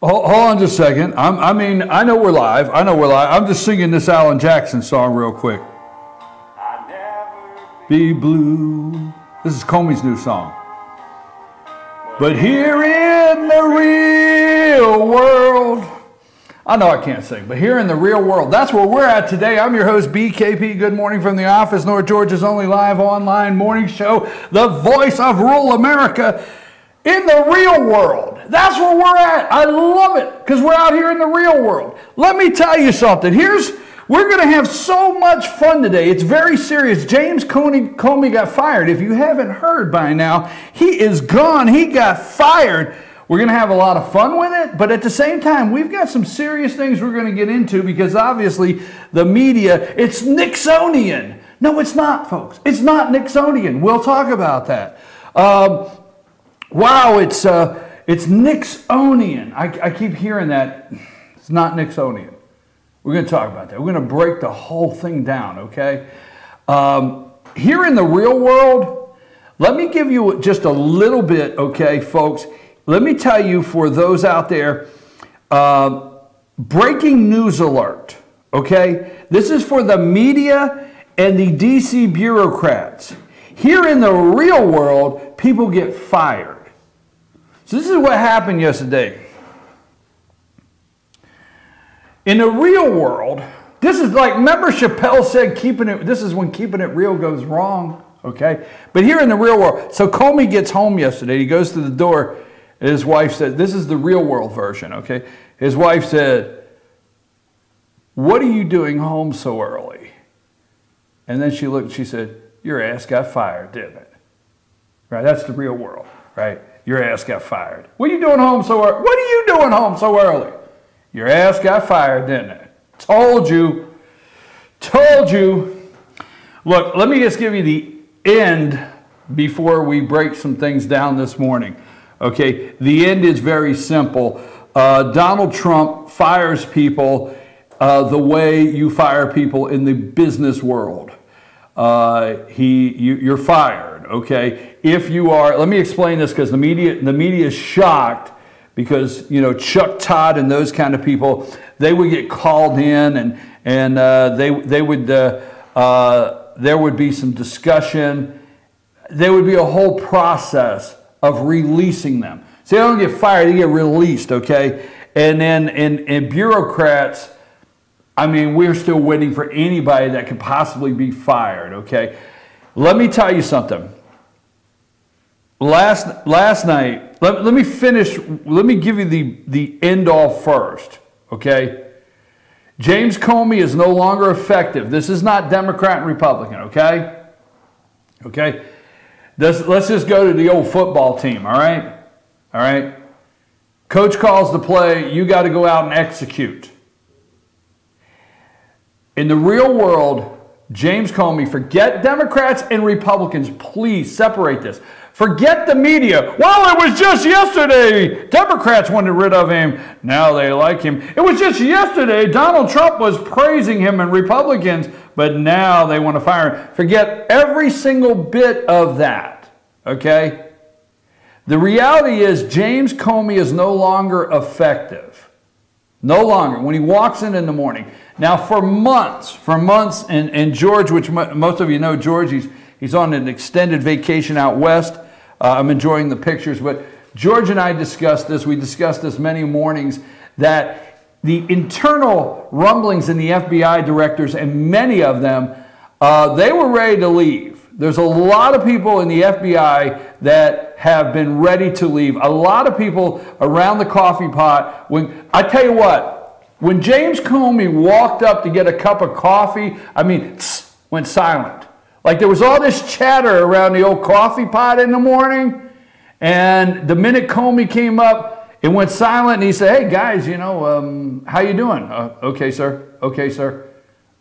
Hold on just a second. I know we're live. I'm just singing this Alan Jackson song real quick. Be blue. This is Comey's new song. But here in the real world, I know I can't sing, but here in the real world, that's where we're at today. I'm your host, BKP. Good morning from the office, North Georgia's only live online morning show, the voice of rural America in the real world. That's where we're at. I love it because we're out here in the real world. Let me tell you something. We're going to have so much fun today. It's very serious. James Comey got fired. If you haven't heard by now, he is gone. He got fired. We're going to have a lot of fun with it, but at the same time, we've got some serious things we're going to get into because obviously the media, it's Nixonian. No, it's not, folks. It's not Nixonian. We'll talk about that. Wow, it's Nixonian. I keep hearing that. It's not Nixonian. We're going to talk about that. We're going to break the whole thing down, okay? Here in the real world, let me give you just a little bit, okay, folks? Let me tell you for those out there, breaking news alert, okay? This is for the media and the DC bureaucrats. Here in the real world, people get fired. So this is what happened yesterday. In the real world, this is like, remember Chappelle said, this is when keeping it real goes wrong, okay? But here in the real world, so Comey gets home yesterday. He goes to the door, and his wife said, this is the real world version, okay? His wife said, "What are you doing home so early?" And then she looked, she said, "Your ass got fired, didn't it?" Right, that's the real world, right? Your ass got fired. What are you doing home so early? What are you doing home so early? Your ass got fired, didn't it? Told you. Told you. Look, let me just give you the end before we break some things down this morning. Okay, the end is very simple. Donald Trump fires people the way you fire people in the business world. You're fired, okay? If you are, let me explain this because the media is shocked because, you know, Chuck Todd and those kind of people, they would get called in and there would be some discussion. There would be a whole process of releasing them. So they don't get fired, they get released, okay? And then in bureaucrats, I mean, we're still waiting for anybody that could possibly be fired, okay? Let me tell you something. Last night, let me finish, let me give you the end all first, okay? James Comey is no longer effective. This is not Democrat and Republican, okay? Okay? Let's just go to the old football team, all right? All right? Coach calls the play, you got to go out and execute. In the real world, James Comey, forget Democrats and Republicans, please separate this. Forget the media. Well, it was just yesterday. Democrats wanted rid of him. Now they like him. It was just yesterday. Donald Trump was praising him and Republicans, but now they want to fire him. Forget every single bit of that, okay? The reality is James Comey is no longer effective. No longer. When he walks in the morning. Now for months, and George, which most of you know, George, he's on an extended vacation out west. I'm enjoying the pictures, but George and I discussed this. We discussed this many mornings, that the internal rumblings in the FBI directors, and many of them, they were ready to leave. There's a lot of people in the FBI that have been ready to leave. A lot of people around the coffee pot. I tell you what, when James Comey walked up to get a cup of coffee, I mean, went silent. Like there was all this chatter around the old coffee pot in the morning, and the minute Comey came up, it went silent, and he said, "Hey guys, you know, how you doing?" "Okay, sir. Okay, sir."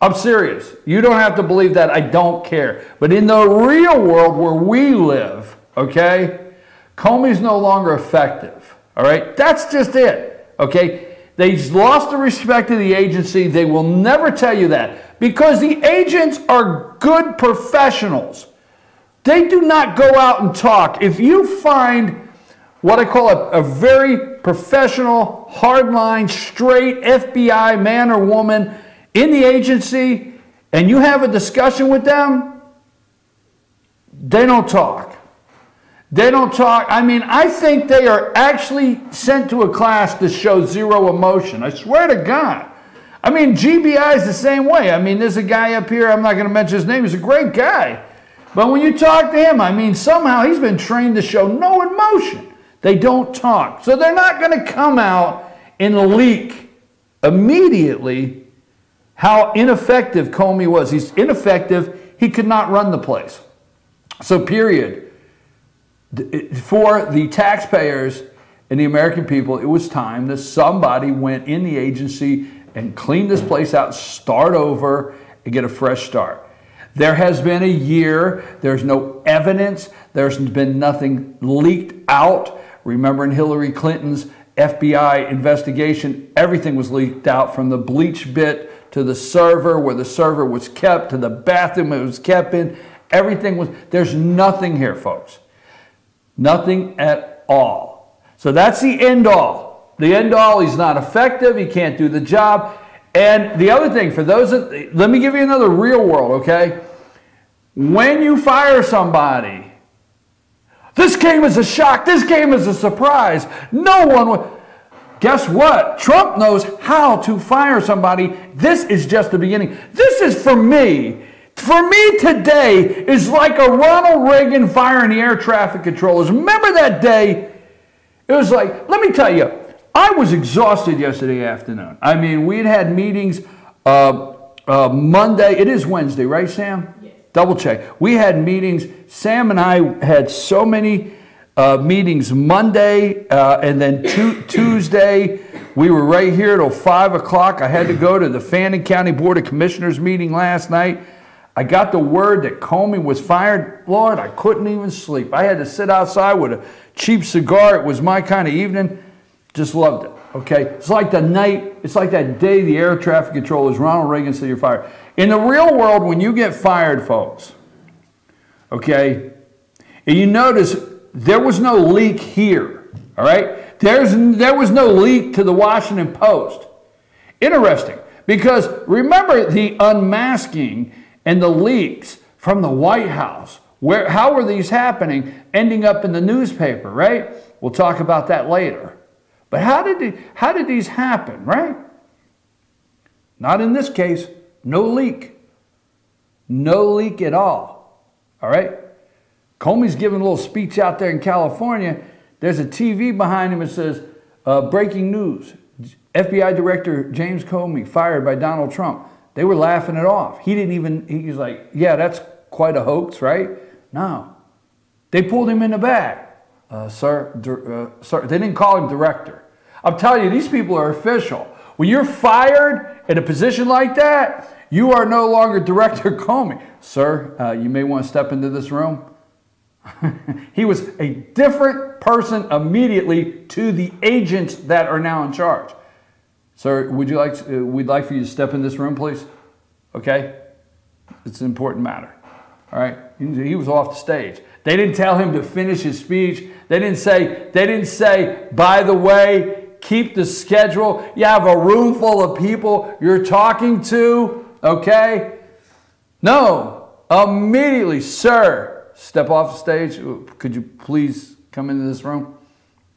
I'm serious. You don't have to believe that. I don't care. But in the real world where we live, okay, Comey's no longer effective. All right? That's just it. Okay? They've lost the respect of the agency. They will never tell you that because the agents are good professionals. They do not go out and talk. If you find what I call a very professional, hardline, straight FBI man or woman in the agency, and you have a discussion with them, they don't talk. They don't talk. I mean, I think they are actually sent to a class to show zero emotion. I swear to God. I mean, GBI is the same way. I mean, there's a guy up here, I'm not going to mention his name, he's a great guy. But when you talk to him, I mean, somehow he's been trained to show no emotion. They don't talk. So they're not going to come out and leak immediately how ineffective Comey was. He's ineffective. He could not run the place. So period. For the taxpayers and the American people, it was time that somebody went in the agency and clean this place out, start over, and get a fresh start. There has been a year. There's no evidence. There's been nothing leaked out. Remember in Hillary Clinton's FBI investigation, everything was leaked out, from the bleach bit to the server, where the server was kept, to the bathroom it was kept in. Everything was, there's nothing here, folks. Nothing at all. So that's the end all. The end all, he's not effective. He can't do the job. And the other thing, for those that, let me give you another real world, okay? When you fire somebody, this came as a shock. This came as a surprise. No one would. Guess what? Trump knows how to fire somebody. This is just the beginning. This is for me. For me today is like a Ronald Reagan firing the air traffic controllers. Remember that day? It was like, let me tell you, I was exhausted yesterday afternoon. I mean, we'd had meetings Monday. It is Wednesday, right, Sam? Yes. Double check. We had meetings. Sam and I had so many meetings Monday, and then Tuesday. We were right here till 5 o'clock. I had to go to the Fannin County Board of Commissioners meeting last night. I got the word that Comey was fired. Lord, I couldn't even sleep. I had to sit outside with a cheap cigar. It was my kind of evening. Just loved it, okay? It's like the night, it's like that day the air traffic controllers, Ronald Reagan said you're fired. In the real world, when you get fired, folks, okay, and you notice there was no leak here, all right? There was no leak to the Washington Post. Interesting, because remember the unmasking and the leaks from the White House. How were these happening, ending up in the newspaper, right? We'll talk about that later. But how did these happen, right? Not in this case. No leak. No leak at all. All right? Comey's giving a little speech out there in California. There's a TV behind him that says, breaking news. FBI Director James Comey fired by Donald Trump. They were laughing it off. He was like, yeah, that's quite a hoax, right? No. They pulled him in the bag. Sir, they didn't call him director. I'm telling you, these people are official. When you're fired in a position like that, you are no longer Director Comey. Sir, you may want to step into this room. He was a different person immediately to the agents that are now in charge. Sir, we'd like for you to step in this room, please. Okay? It's an important matter. All right? He was off the stage. They didn't tell him to finish his speech. They didn't say, by the way, keep the schedule. You have a room full of people you're talking to. Okay? No. Immediately, sir, step off the stage. Could you please come into this room?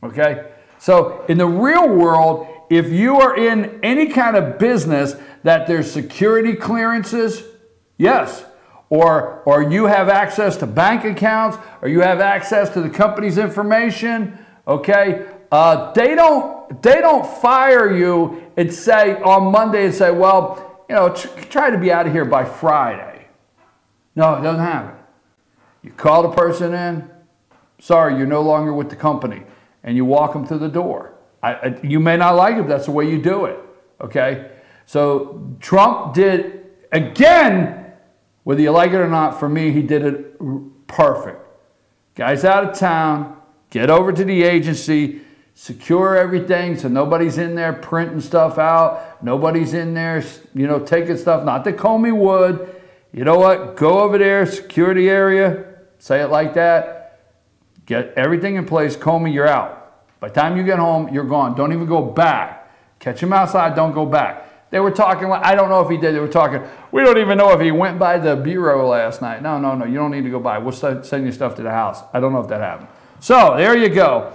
Okay? So in the real world, if you are in any kind of business that there's security clearances, yes, or you have access to bank accounts, or you have access to the company's information, okay, they don't fire you and say on Monday and say, well, you know, try to be out of here by Friday. No, it doesn't happen. You call the person in, sorry, you're no longer with the company, and you walk them through the door. You may not like it, but that's the way you do it, okay? So Trump did, again, whether you like it or not, for me, he did it perfect. Guy's out of town, get over to the agency, secure everything so nobody's in there printing stuff out, nobody's in there, you know, taking stuff, not that Comey would. You know what, go over there, secure the area, say it like that, get everything in place, Comey, you're out. By the time you get home, you're gone. Don't even go back. Catch him outside. Don't go back. They were talking, I don't know if he did. They were talking, we don't even know if he went by the bureau last night. No, no, no. You don't need to go by. We'll send you stuff to the house. I don't know if that happened. So there you go.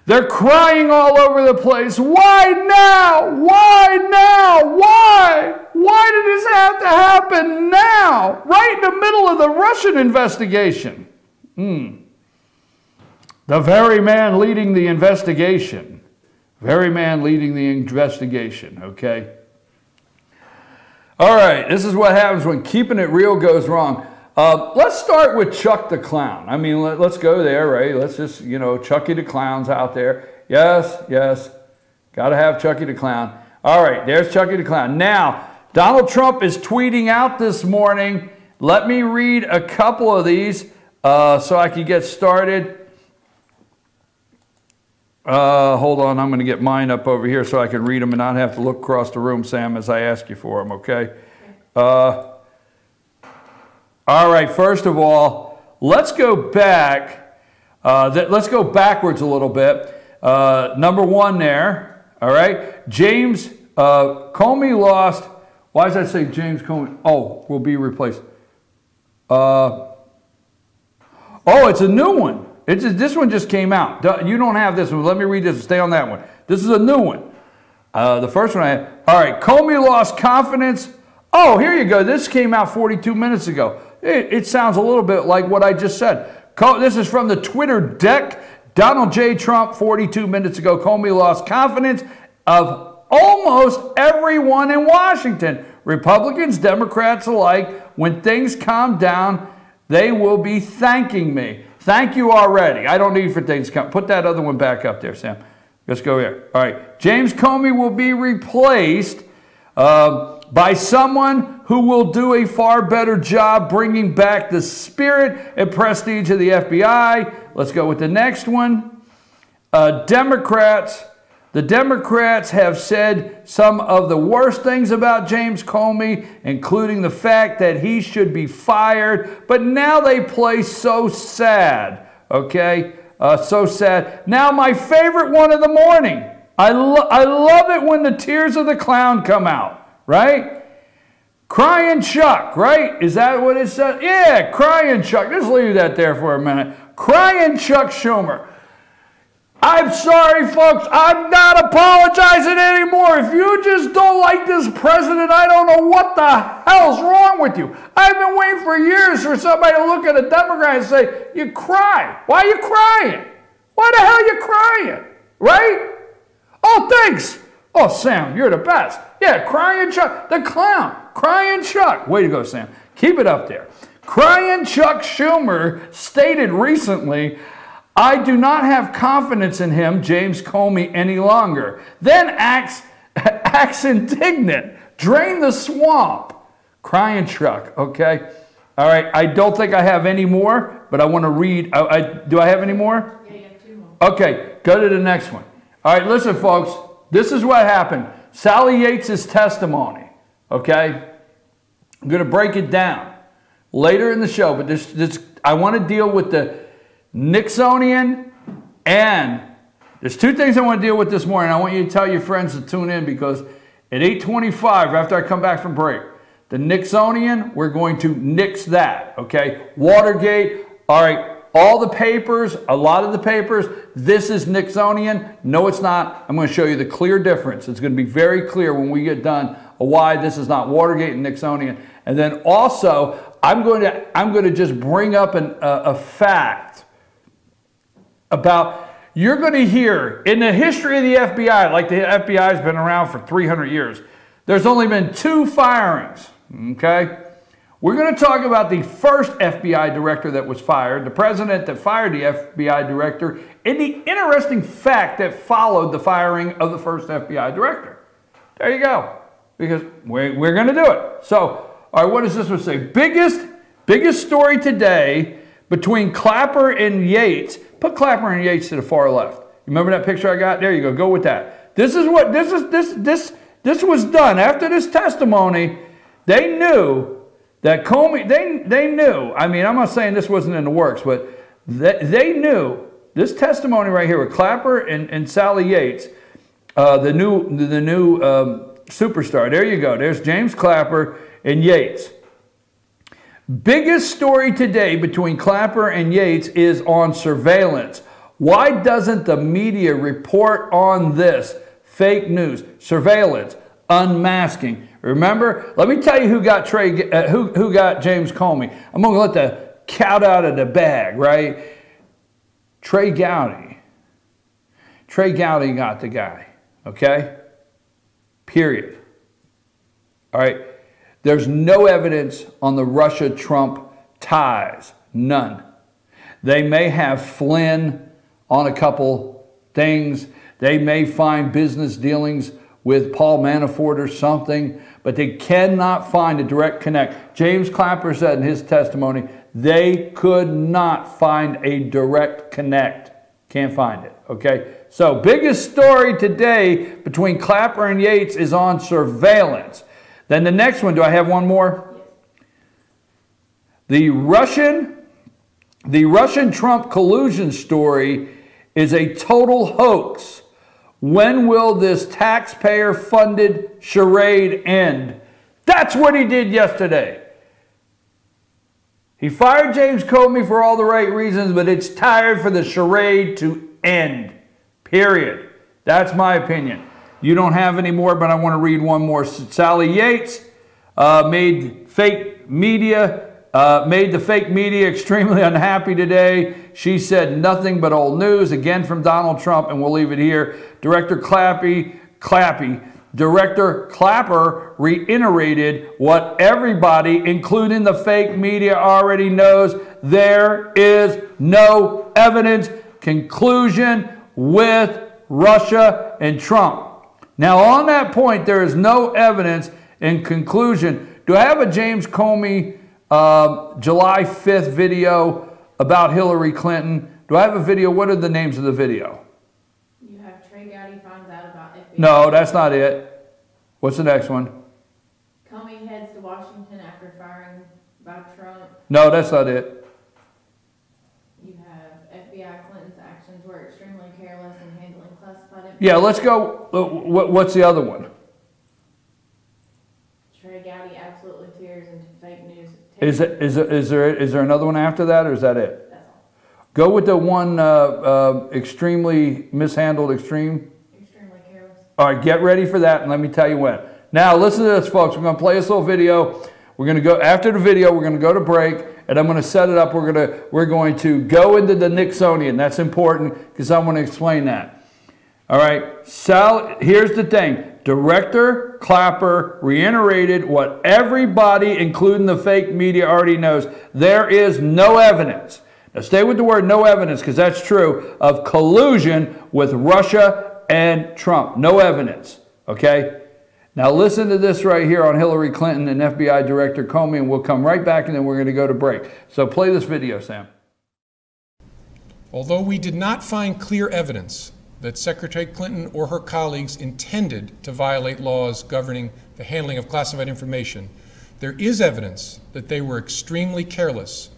They're crying all over the place. Why now? Why now? Why? Why did this have to happen now? Right in the middle of the Russian investigation. The very man leading the investigation. Very man leading the investigation, okay? All right, this is what happens when keeping it real goes wrong. Let's start with Chuck the Clown. I mean, let's go there, right? Let's just, you know, Chucky the Clown's out there. Yes, yes. Got to have Chucky the Clown. All right, there's Chucky the Clown. Now, Donald Trump is tweeting out this morning. Let me read a couple of these so I can get started. Hold on, I'm going to get mine up over here so I can read them and not have to look across the room, Sam, as I ask you for them, okay? All right, first of all, let's go back. Let's go backwards a little bit. Number one there, all right? James Comey lost. Why does that say James Comey? Oh, will be replaced. Oh, it's a new one. This one just came out. You don't have this one. Let me read this. Stay on that one. This is a new one. The first one I had. All right. Comey lost confidence. Oh, here you go. This came out 42 minutes ago. It sounds a little bit like what I just said. This is from the Twitter deck. Donald J. Trump, 42 minutes ago. Comey lost confidence of almost everyone in Washington. Republicans, Democrats alike. When things calm down, they will be thanking me. Thank you already. I don't need for things to come. Put that other one back up there, Sam. Let's go here. All right. James Comey will be replaced by someone who will do a far better job bringing back the spirit and prestige of the FBI. Let's go with the next one. The Democrats have said some of the worst things about James Comey, including the fact that he should be fired, but now they play so sad, okay? So sad. Now, my favorite one of the morning. I love it when the tears of the clown come out, right? Crying Chuck, right? Is that what it says? Yeah, Crying Chuck. Just leave that there for a minute. Crying Chuck Schumer. I'm sorry, folks. I'm not apologizing anymore. If you just don't like this president, I don't know what the hell's wrong with you. I've been waiting for years for somebody to look at a Democrat and say, you cry. Why are you crying? Why the hell are you crying? Right? Oh, thanks. Oh, Sam, you're the best. Yeah, Crying Chuck, the clown. Crying Chuck. Way to go, Sam. Keep it up there. Crying Chuck Schumer stated recently, I do not have confidence in him, James Comey, any longer. Then acts indignant. Drain the swamp. Crying Chuck, okay? All right, I don't think I have any more, but I want to read. Do I have any more? Yeah, you have 2 more. Okay, go to the next one. All right, listen, folks. This is what happened. Sally Yates' testimony, okay? I'm going to break it down later in the show, but I want to deal with the Nixonian, and there's 2 things I want to deal with this morning. I want you to tell your friends to tune in because at 8:25, after I come back from break, the Nixonian, we're going to nix that, okay? Watergate, all right, all the papers, a lot of the papers, this is Nixonian. No, it's not. I'm going to show you the clear difference. It's going to be very clear when we get done why this is not Watergate and Nixonian. And then also, I'm going to just bring up a fact about, you're going to hear, in the history of the FBI, like the FBI's been around for 300 years, there's only been 2 firings, okay? We're going to talk about the first FBI director that was fired, the president that fired the FBI director, and the interesting fact that followed the firing of the first FBI director. There you go, because we're going to do it. So, all right, what does this one say? Biggest story today between Clapper and Yates. Put Clapper and Yates to the far left. You remember that picture I got? There you go. Go with that. This was done after this testimony. They knew that Comey. They knew. I mean, I'm not saying this wasn't in the works, but they knew this testimony right here with Clapper and Sally Yates, the new superstar. There you go. There's James Clapper and Yates. Biggest story today between Clapper and Yates is on surveillance. Why doesn't the media report on this? Fake news, surveillance, unmasking. Remember, let me tell you who got who got James Comey. I'm going to let the cat out of the bag, right? Trey Gowdy. Trey Gowdy got the guy, okay? Period. All right? There's no evidence on the Russia-Trump ties. None. They may have Flynn on a couple things. They may find business dealings with Paul Manafort or something, but they cannot find a direct connect. James Clapper said in his testimony, they could not find a direct connect. Can't find it, okay? So, biggest story today between Clapper and Yates is on surveillance. Then the next one, do I have one more? The Russian Trump collusion story is a total hoax. When will this taxpayer-funded charade end? That's what he did yesterday. He fired James Comey for all the right reasons, but it's time for the charade to end. Period. That's my opinion. You don't have any more, but I want to read one more. Sally Yates made the fake media extremely unhappy today. She said nothing but old news, again from Donald Trump, and we'll leave it here. Director Clapper reiterated what everybody, including the fake media, already knows. There is no evidence. Conclusion with Russia and Trump. Now, on that point, there is no evidence. In conclusion, do I have a James Comey July 5th video about Hillary Clinton? Do I have a video? What are the names of the video? You have Trey Gowdy finds out about FBI. No, that's not it. What's the next one? Comey heads to Washington after firing by Trump. No, that's not it. You have FBI Clinton's actions were extremely careless in handling classified information. Yeah, let's go. What's the other one? Trey Gowdy absolutely tears into fake news. Is there another one after that, or is that it? That's all. Go with the one extremely mishandled, Extremely careless. All right, get ready for that, and let me tell you when. Now, listen to this, folks. We're going to play this little video. We're going to go after the video. We're going to go to break, and I'm going to set it up. We're going to go into the Nixonian. That's important because I want to explain that. All right. Here's the thing. Director Clapper reiterated what everybody, including the fake media, already knows. There is no evidence. Now, stay with the word no evidence because that's true of collusion with Russia and Trump. No evidence. Okay? Now, listen to this right here on Hillary Clinton and FBI Director Comey, and we'll come right back, and then we're going to go to break. So play this video, Sam. Although we did not find clear evidence that Secretary Clinton or her colleagues intended to violate laws governing the handling of classified information, there is evidence that they were extremely careless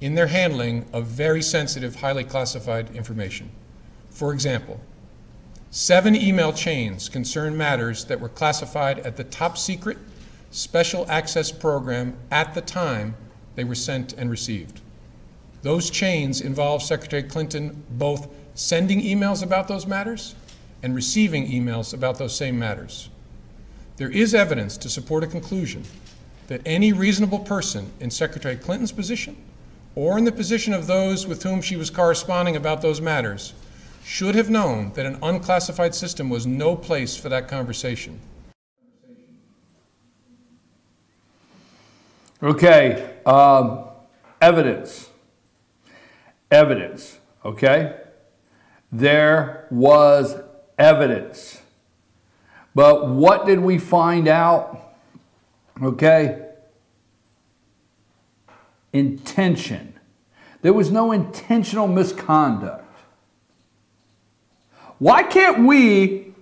in their handling of very sensitive, highly classified information. For example, 7 email chains concern matters that were classified at the top secret special access program at the time they were sent and received. Those chains involve Secretary Clinton both sending emails about those matters and receiving emails about those same matters. There is evidence to support a conclusion that any reasonable person in Secretary Clinton's position or in the position of those with whom she was corresponding about those matters should have known that an unclassified system was no place for that conversation. Okay, evidence, okay? There was evidence. But what did we find out? Okay? Intention. There was no intentional misconduct. Why can't we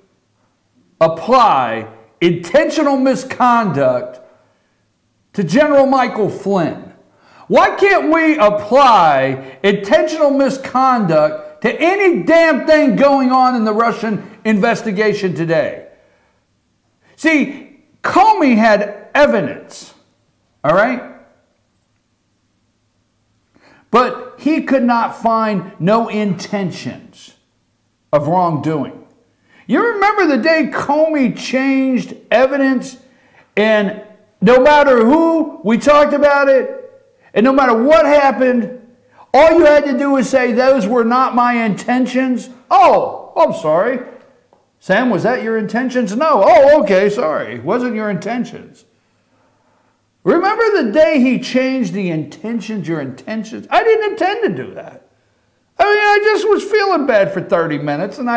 apply intentional misconduct to General Michael Flynn? Why can't we apply intentional misconduct to any damn thing going on in the Russian investigation today. See, Comey had evidence, all right? But he could not find no intentions of wrongdoing. You remember the day Comey changed evidence, and no matter who, we talked about it, and no matter what happened, all you had to do was say, those were not my intentions. Oh, I'm sorry. Sam, was that your intentions? No. Oh, okay, sorry. It wasn't your intentions. Remember the day he changed the intentions, your intentions? I didn't intend to do that. I mean, I just was feeling bad for 30 minutes, and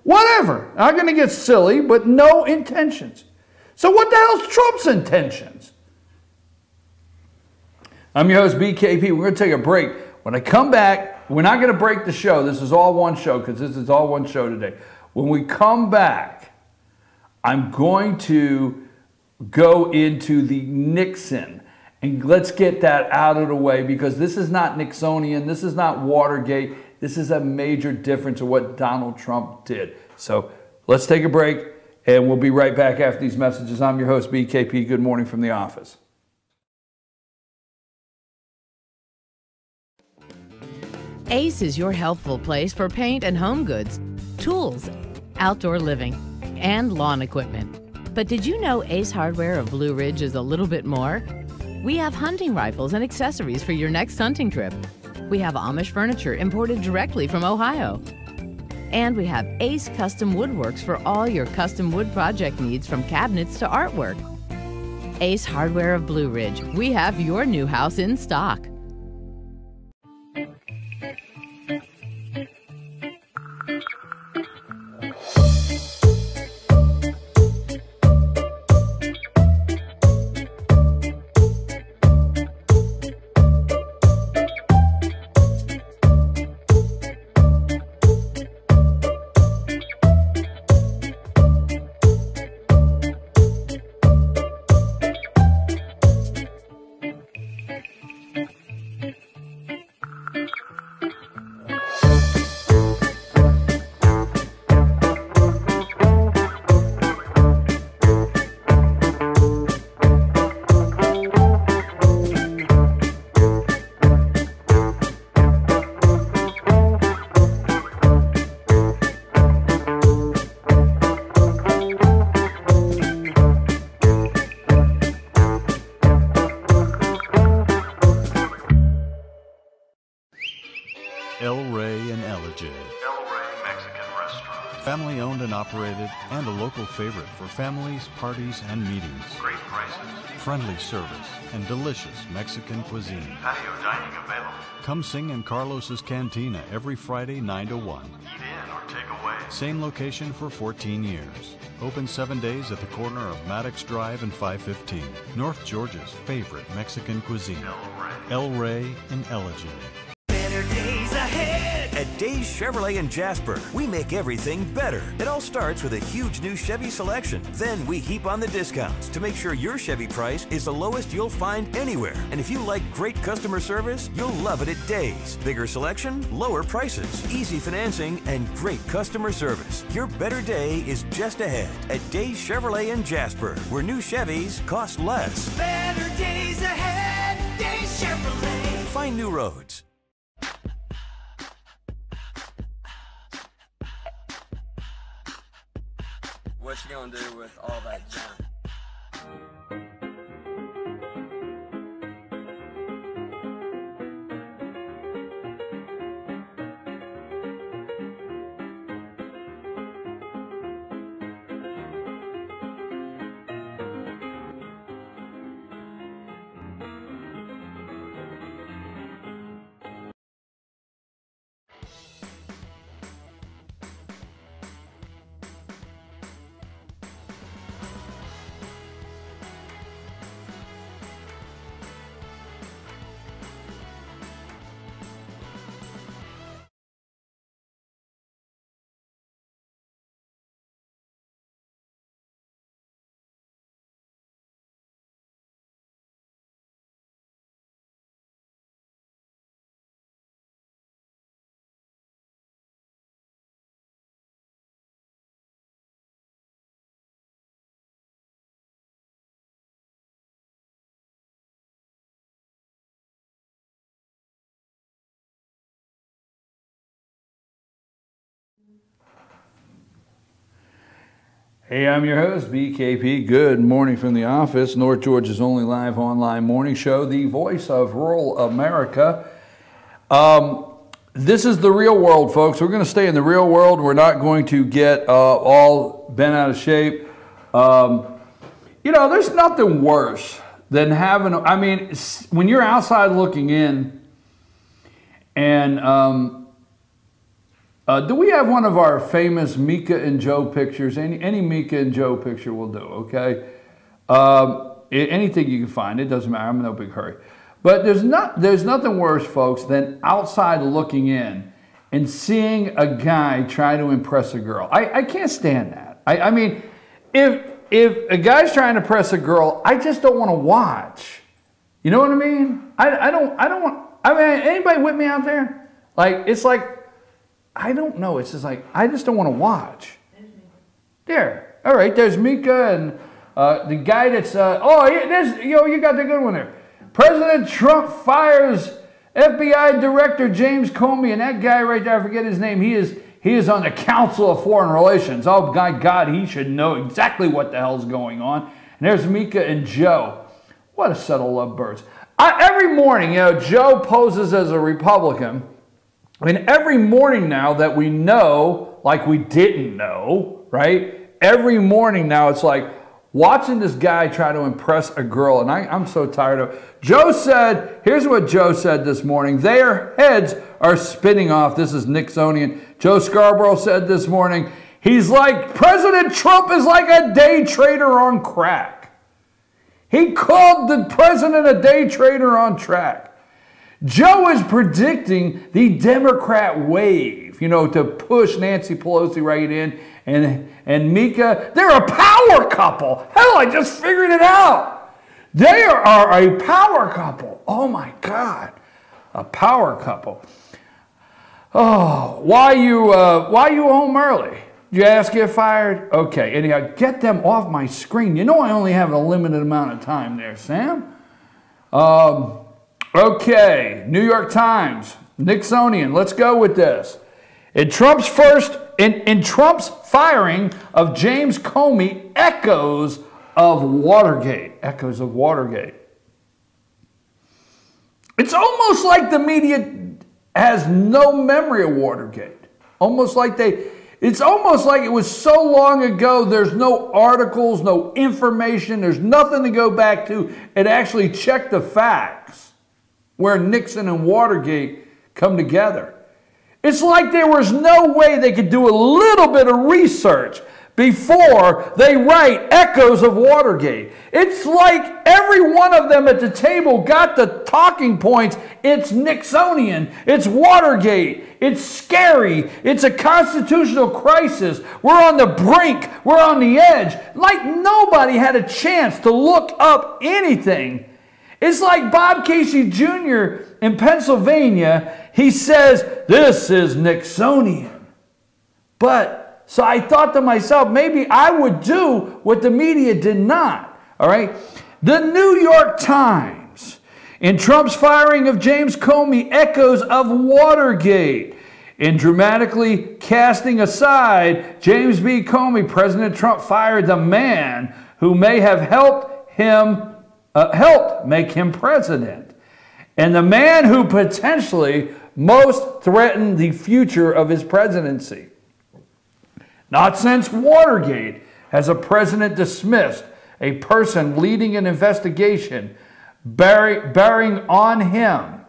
whatever. I'm going to get silly, but no intentions. So what the hell's Trump's intentions? I'm your host, BKP. We're going to take a break. When I come back, we're not going to break the show. This is all one show because this is all one show today. When we come back, I'm going to go into the Nixon. And let's get that out of the way because this is not Nixonian. This is not Watergate. This is a major difference of what Donald Trump did. So let's take a break and we'll be right back after these messages. I'm your host, BKP. Good morning from the office. Ace is your helpful place for paint and home goods, tools, outdoor living, and lawn equipment. But did you know Ace Hardware of Blue Ridge is a little bit more? We have hunting rifles and accessories for your next hunting trip. We have Amish furniture imported directly from Ohio. And we have Ace Custom Woodworks for all your custom wood project needs from cabinets to artwork. Ace Hardware of Blue Ridge. We have your new house in stock. Family-owned and operated, and a local favorite for families, parties, and meetings. Great prices, friendly service, and delicious Mexican cuisine. patio dining available. Come sing in Carlos's Cantina every Friday 9 to 1. Eat in or take away. Same location for 14 years. Open 7 days at the corner of Maddox Drive and 515. North Georgia's favorite Mexican cuisine. El Rey in Ellijay. Better days ahead at Days Chevrolet in Jasper. We make everything better. It all starts with a huge new Chevy selection. Then we heap on the discounts to make sure your Chevy price is the lowest you'll find anywhere. And if you like great customer service, you'll love it at Days. Bigger selection, lower prices, easy financing, and great customer service. Your better day is just ahead at Days Chevrolet in Jasper, where new Chevys cost less. Better days ahead, Days Chevrolet. Find new roads. What you gonna do with all that junk? Hey, I'm your host, BKP. Good morning from the office. North Georgia's only live online morning show, the voice of rural America. This is the real world, folks. We're going to stay in the real world. We're not going to get all bent out of shape. You know, there's nothing worse than having, I mean, when you're outside looking in, and do we have one of our famous Mika and Joe pictures? Any Mika and Joe picture will do, okay? Anything you can find, it doesn't matter. I'm in no big hurry. But there's nothing worse, folks, than outside looking in and seeing a guy try to impress a girl. I can't stand that. I mean, if a guy's trying to impress a girl, I just don't want to watch. You know what I mean? I don't want. I mean, anybody with me out there? Like, it's like, I don't know. It's just like, I just don't want to watch. There. All right, there's Mika and the guy that's, you got the good one there. President Trump fires FBI Director James Comey, and that guy right there, I forget his name, he is on the Council of Foreign Relations. Oh, my God, he should know exactly what the hell's going on. And there's Mika and Joe. What a set of lovebirds. Every morning, you know, Joe poses as a Republican. I mean, every morning now that we know, like we didn't know, right? Every morning now it's like watching this guy try to impress a girl, and I'm so tired of it. Joe said, here's what Joe said this morning, their heads are spinning off. This is Nixonian. Joe Scarborough said this morning, he's like, President Trump is like a day trader on crack. He called the president a day trader on track. Joe is predicting the Democrat wave, you know, to push Nancy Pelosi right in. And Mika, they're a power couple. Hell, I just figured it out. They are a power couple. Oh, my God. A power couple. Oh, why you home early? Did your ass get fired? Okay, anyhow, get them off my screen. You know I only have a limited amount of time there, Sam. Okay, New York Times, Nixonian. Let's go with this. In Trump's firing of James Comey, echoes of Watergate. Echoes of Watergate. It's almost like the media has no memory of Watergate. It's almost like it was so long ago, there's no articles, no information, there's nothing to go back to and actually check the facts where Nixon and Watergate come together. It's like there was no way they could do a little bit of research before they write echoes of Watergate. It's like every one of them at the table got the talking points. It's Nixonian. It's Watergate. It's scary. It's a constitutional crisis. We're on the brink. We're on the edge. Like nobody had a chance to look up anything. It's like Bob Casey Jr. in Pennsylvania. He says, this is Nixonian. But, so I thought to myself, maybe I would do what the media did not. All right? The New York Times, in Trump's firing of James Comey, echoes of Watergate. In dramatically casting aside James B. Comey, President Trump fired the man who may have helped make him president, and the man who potentially most threatened the future of his presidency. Not since Watergate has a president dismissed a person leading an investigation bearing on him,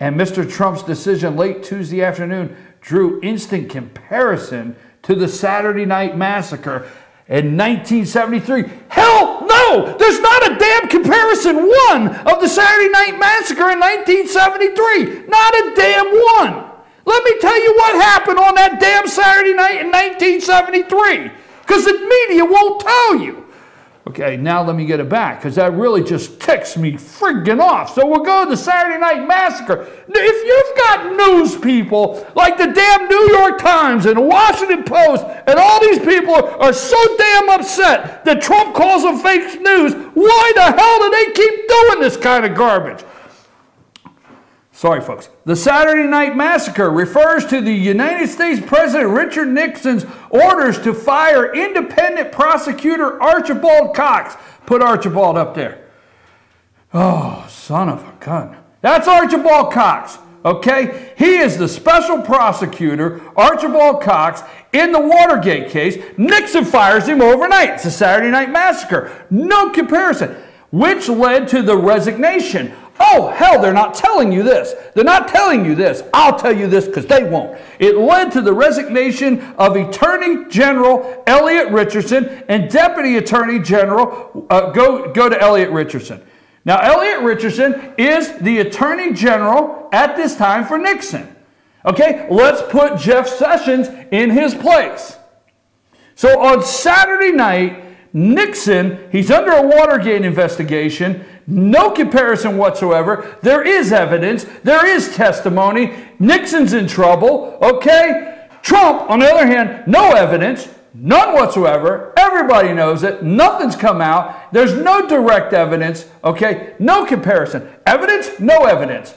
and Mr. Trump's decision late Tuesday afternoon drew instant comparison to the Saturday Night Massacre in 1973. Hell no! There's not a damn comparison one of the Saturday Night Massacre in 1973. Not a damn one. Let me tell you what happened on that damn Saturday night in 1973. Because the media won't tell you. Okay, now let me get it back, because that really just ticks me friggin' off. So we'll go to the Saturday Night Massacre. If you've got news people like the damn New York Times and the Washington Post, and all these people are so damn upset that Trump calls them fake news, why the hell do they keep doing this kind of garbage? Sorry, folks. The Saturday Night Massacre refers to the United States President Richard Nixon's orders to fire independent prosecutor Archibald Cox. Put Archibald up there. Oh, son of a gun. That's Archibald Cox, okay? He is the special prosecutor, Archibald Cox, in the Watergate case. Nixon fires him overnight. It's the Saturday Night Massacre. No comparison. Which led to the resignation. Oh, hell, they're not telling you this. They're not telling you this. I'll tell you this because they won't. It led to the resignation of Attorney General Elliot Richardson and Deputy Attorney General, go to Elliot Richardson. Now, Elliot Richardson is the Attorney General at this time for Nixon. Okay, let's put Jeff Sessions in his place. So on Saturday night, Nixon, he's under a Watergate investigation. No comparison whatsoever. There is evidence. There is testimony. Nixon's in trouble. Okay? Trump, on the other hand, no evidence. None whatsoever. Everybody knows it. Nothing's come out. There's no direct evidence. Okay? No comparison. Evidence? No evidence.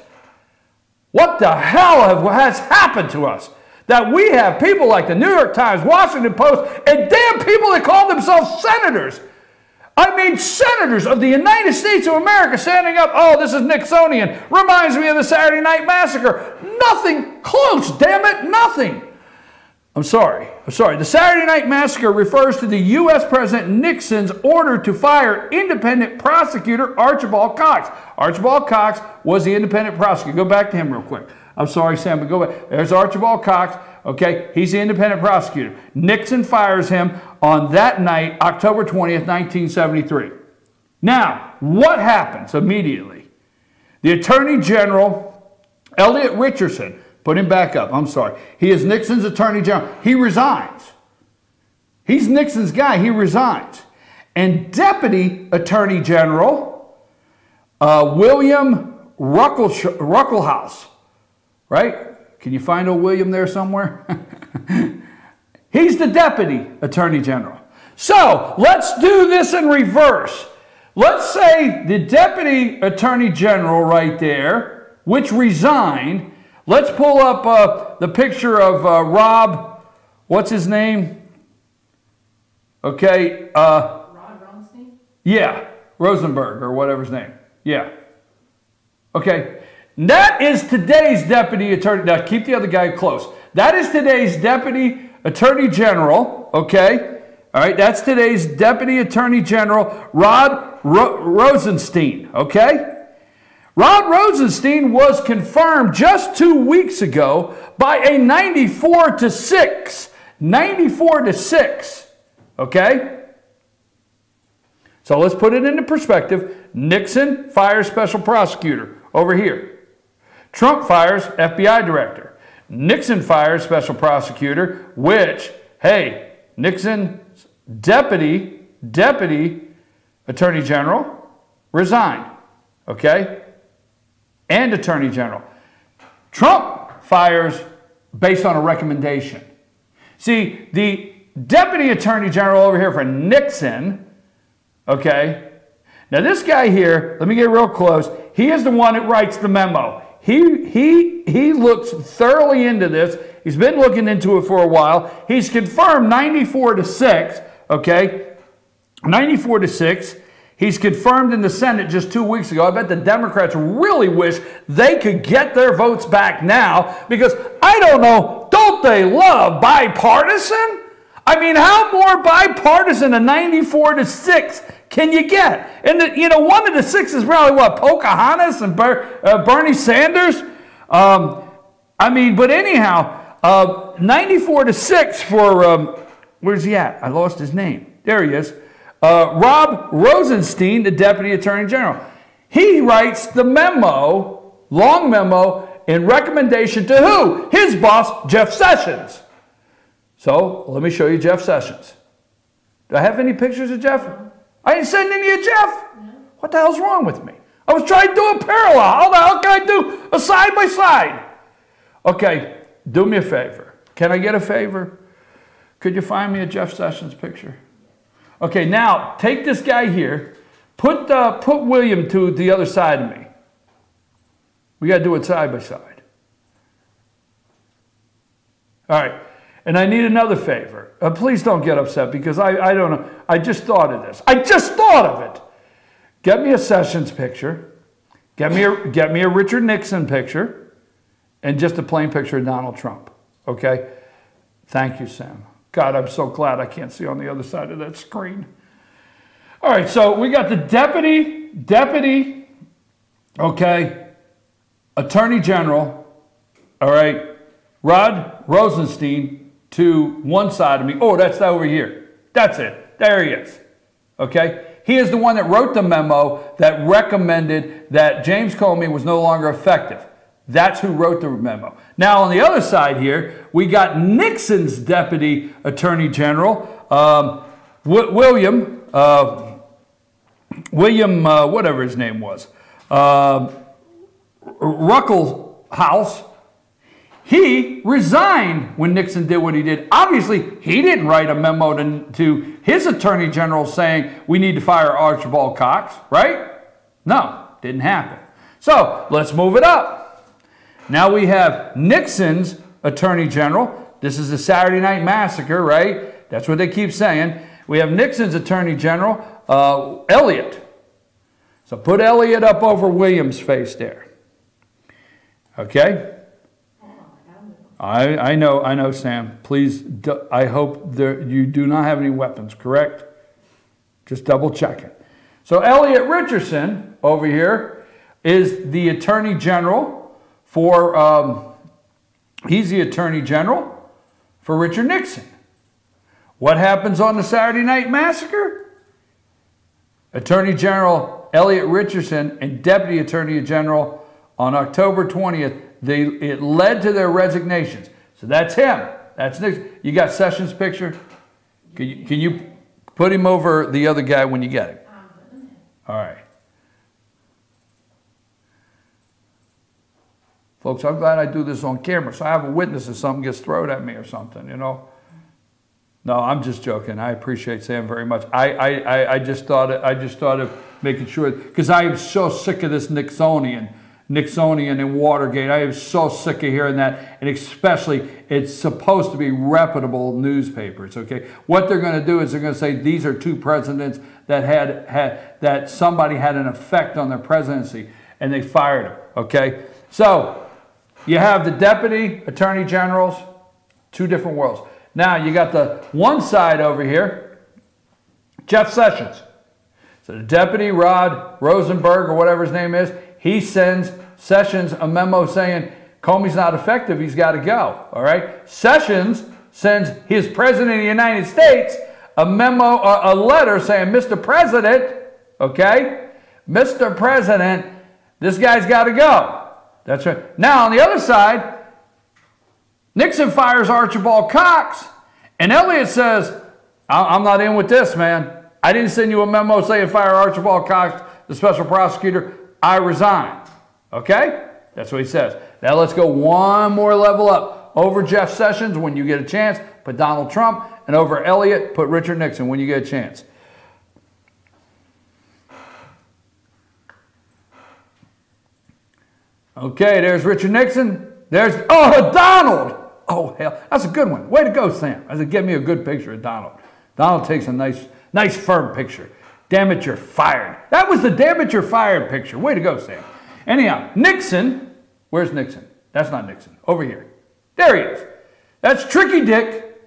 What the hell has happened to us? That we have people like the New York Times, Washington Post, and damn people that call themselves senators. I mean, senators of the United States of America standing up, oh, this is Nixonian. Reminds me of the Saturday Night Massacre. Nothing close, damn it, nothing. I'm sorry. The Saturday Night Massacre refers to the U.S. President Nixon's order to fire independent prosecutor Archibald Cox. Archibald Cox was the independent prosecutor. Go back to him real quick. I'm sorry, Sam, but go back. There's Archibald Cox. Okay, he's the independent prosecutor. Nixon fires him on that night, October 20th, 1973. Now, what happens immediately? The Attorney General, Elliot Richardson, put him back up, I'm sorry. He is Nixon's Attorney General. He resigns. He's Nixon's guy. He resigns. And Deputy Attorney General William Ruckelshaus, right? Can you find old William there somewhere? He's the Deputy Attorney General. So let's do this in reverse. Let's say the Deputy Attorney General right there, which resigned. Let's pull up the picture of Rob, what's his name? Okay. Rod Rosenstein? Yeah, Rosenberg or whatever his name. Yeah. Okay. That is today's Deputy Attorney. Now, keep the other guy close. That is today's Deputy Attorney General. Okay. All right. That's today's Deputy Attorney General, Rod Rosenstein. Okay. Rod Rosenstein was confirmed just 2 weeks ago by a 94-6. 94-6. Okay. So let's put it into perspective. Nixon fires special prosecutor over here. Trump fires FBI director. Nixon fires special prosecutor, which, hey, Nixon's deputy attorney general resigned, okay? And attorney general. Trump fires based on a recommendation. See, the deputy attorney general over here for Nixon, okay? Now this guy here, let me get real close. He is the one that writes the memo. He looks thoroughly into this. He's been looking into it for a while. He's confirmed 94-6, okay? 94-6. He's confirmed in the Senate just 2 weeks ago. I bet the Democrats really wish they could get their votes back now because, I don't know, don't they love bipartisan? I mean, how more bipartisan than 94-6 can you get? And, one of the six is probably what, Pocahontas and Bernie Sanders? But anyhow, 94-6 for, where's he at? I lost his name. There he is. Rob Rosenstein, the Deputy Attorney General. He writes the memo, long memo, in recommendation to who? His boss, Jeff Sessions. So, let me show you Jeff Sessions. Do I have any pictures of Jeff? I didn't send any of Jeff. No. What the hell's wrong with me? I was trying to do a parallel. How the hell can I do a side by side? Okay, do me a favor. Can I get a favor? Could you find me a Jeff Sessions picture? Okay, now take this guy here. Put William to the other side of me. We got to do it side by side. All right. And I need another favor. Please don't get upset because I don't know. I just thought of this. I just thought of it. Get me a Sessions picture. Get me a Richard Nixon picture. And just a plain picture of Donald Trump. Okay? Thank you, Sam. God, I'm so glad I can't see on the other side of that screen. All right, so we got the deputy, okay, Attorney General, all right, Rod Rosenstein to one side of me. Oh, that's over here. That's it. There he is. Okay? He is the one that wrote the memo that recommended that James Comey was no longer effective. That's who wrote the memo. Now, on the other side here, we got Nixon's Deputy Attorney General, William, whatever his name was, Ruckelshaus. He resigned when Nixon did what he did. Obviously, he didn't write a memo to his Attorney General saying we need to fire Archibald Cox, right? No, didn't happen. So, let's move it up. Now we have Nixon's Attorney General. This is the Saturday Night Massacre, right? That's what they keep saying. We have Nixon's Attorney General, Elliott. So put Elliott up over William's face there. Okay? I know, Sam. Please, I hope you do not have any weapons, correct? Just double check it. So Elliott Richardson over here is the Attorney General for, he's the Attorney General for Richard Nixon. What happens on the Saturday Night Massacre? Attorney General Elliott Richardson and Deputy Attorney General on October 20th, it led to their resignations. So that's him. That's Nixon. You got Sessions' picture? Can you put him over the other guy when you get him? All right. Folks, I'm glad I do this on camera, so I have a witness if something gets thrown at me or something, you know. No, I'm just joking. I appreciate Sam very much. I just thought of making sure, because I am so sick of this Nixonian and Watergate. I am so sick of hearing that, and especially it's supposed to be reputable newspapers. Okay, what they're going to do is they're going to say these are two presidents that that somebody had an effect on their presidency, and they fired him. Okay, so you have the deputy attorney generals, two different worlds. Now you got the one side over here, Jeff Sessions. So the deputy, Rod Rosenberg, or whatever his name is, he sends Sessions a memo saying Comey's not effective, he's got to go. All right. Sessions sends his president of the United States a memo, a letter saying, Mr. President, okay, Mr. President, this guy's got to go. That's right. Now on the other side, Nixon fires Archibald Cox, and Elliott says, I'm not in with this, man. I didn't send you a memo saying fire Archibald Cox, the special prosecutor. I resign. Okay? That's what he says. Now let's go one more level up. Over Jeff Sessions, when you get a chance, put Donald Trump, and over Elliott, put Richard Nixon when you get a chance. Okay, there's Richard Nixon. There's, oh, Donald! Oh, hell, that's a good one. Way to go, Sam. I said, get me a good picture of Donald. Donald takes a nice firm picture. Damn it, you're fired. That was the damn it, you're fired picture. Way to go, Sam. Anyhow, Nixon, where's Nixon? That's not Nixon. Over here. There he is. That's Tricky Dick.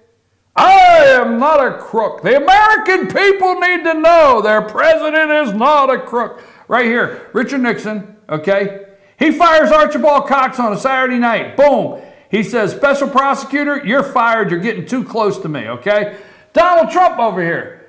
I am not a crook. The American people need to know their president is not a crook. Right here, Richard Nixon, okay? He fires Archibald Cox on a Saturday night. Boom. He says, special prosecutor, you're fired. You're getting too close to me, okay? Donald Trump over here.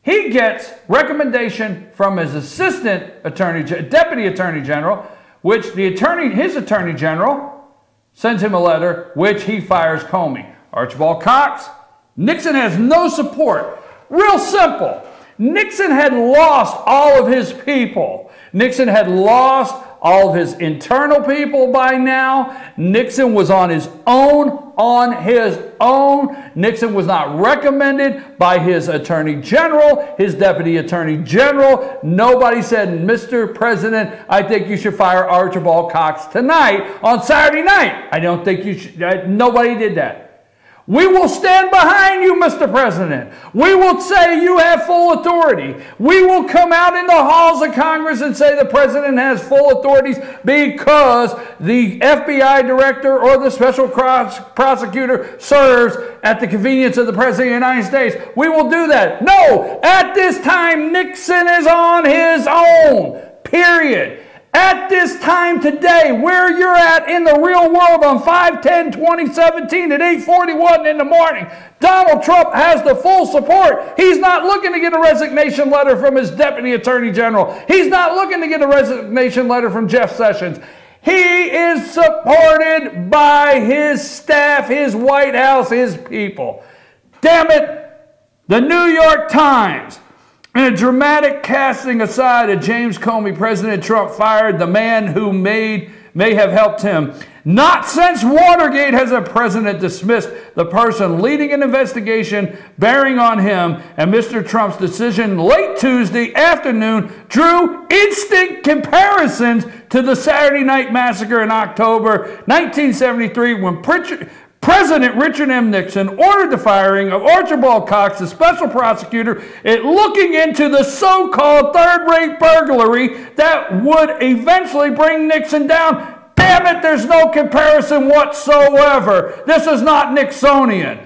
He gets recommendation from his assistant deputy attorney general, which his attorney general sends him a letter, which he fires Comey. Archibald Cox. Nixon has no support. Real simple. Nixon had lost all of his people. Nixon had lost all of his internal people by now. Nixon was on his own. Nixon was not recommended by his attorney general, his deputy attorney general. Nobody said, Mr. President, I think you should fire Archibald Cox tonight on Saturday night. I don't think you should. Nobody did that. We will stand behind you, Mr. President. We will say you have full authority. We will come out in the halls of Congress and say the President has full authorities because the FBI director or the special prosecutor serves at the convenience of the President of the United States. We will do that. No, at this time, Nixon is on his own, period. At this time today, where you're at in the real world on 5/10/2017 at 8:41 in the morning, Donald Trump has the full support. He's not looking to get a resignation letter from his deputy attorney general. He's not looking to get a resignation letter from Jeff Sessions. He is supported by his staff, his White House, his people. Damn it, the New York Times. In a dramatic casting aside of James Comey, President Trump fired the man who may have helped him. Not since Watergate has a president dismissed the person leading an investigation bearing on him, and Mr. Trump's decision late Tuesday afternoon drew instant comparisons to the Saturday night massacre in October 1973 when President Richard M. Nixon ordered the firing of Archibald Cox, the special prosecutor, looking into the so-called third-rate burglary that would eventually bring Nixon down. Damn it, there's no comparison whatsoever. This is not Nixonian.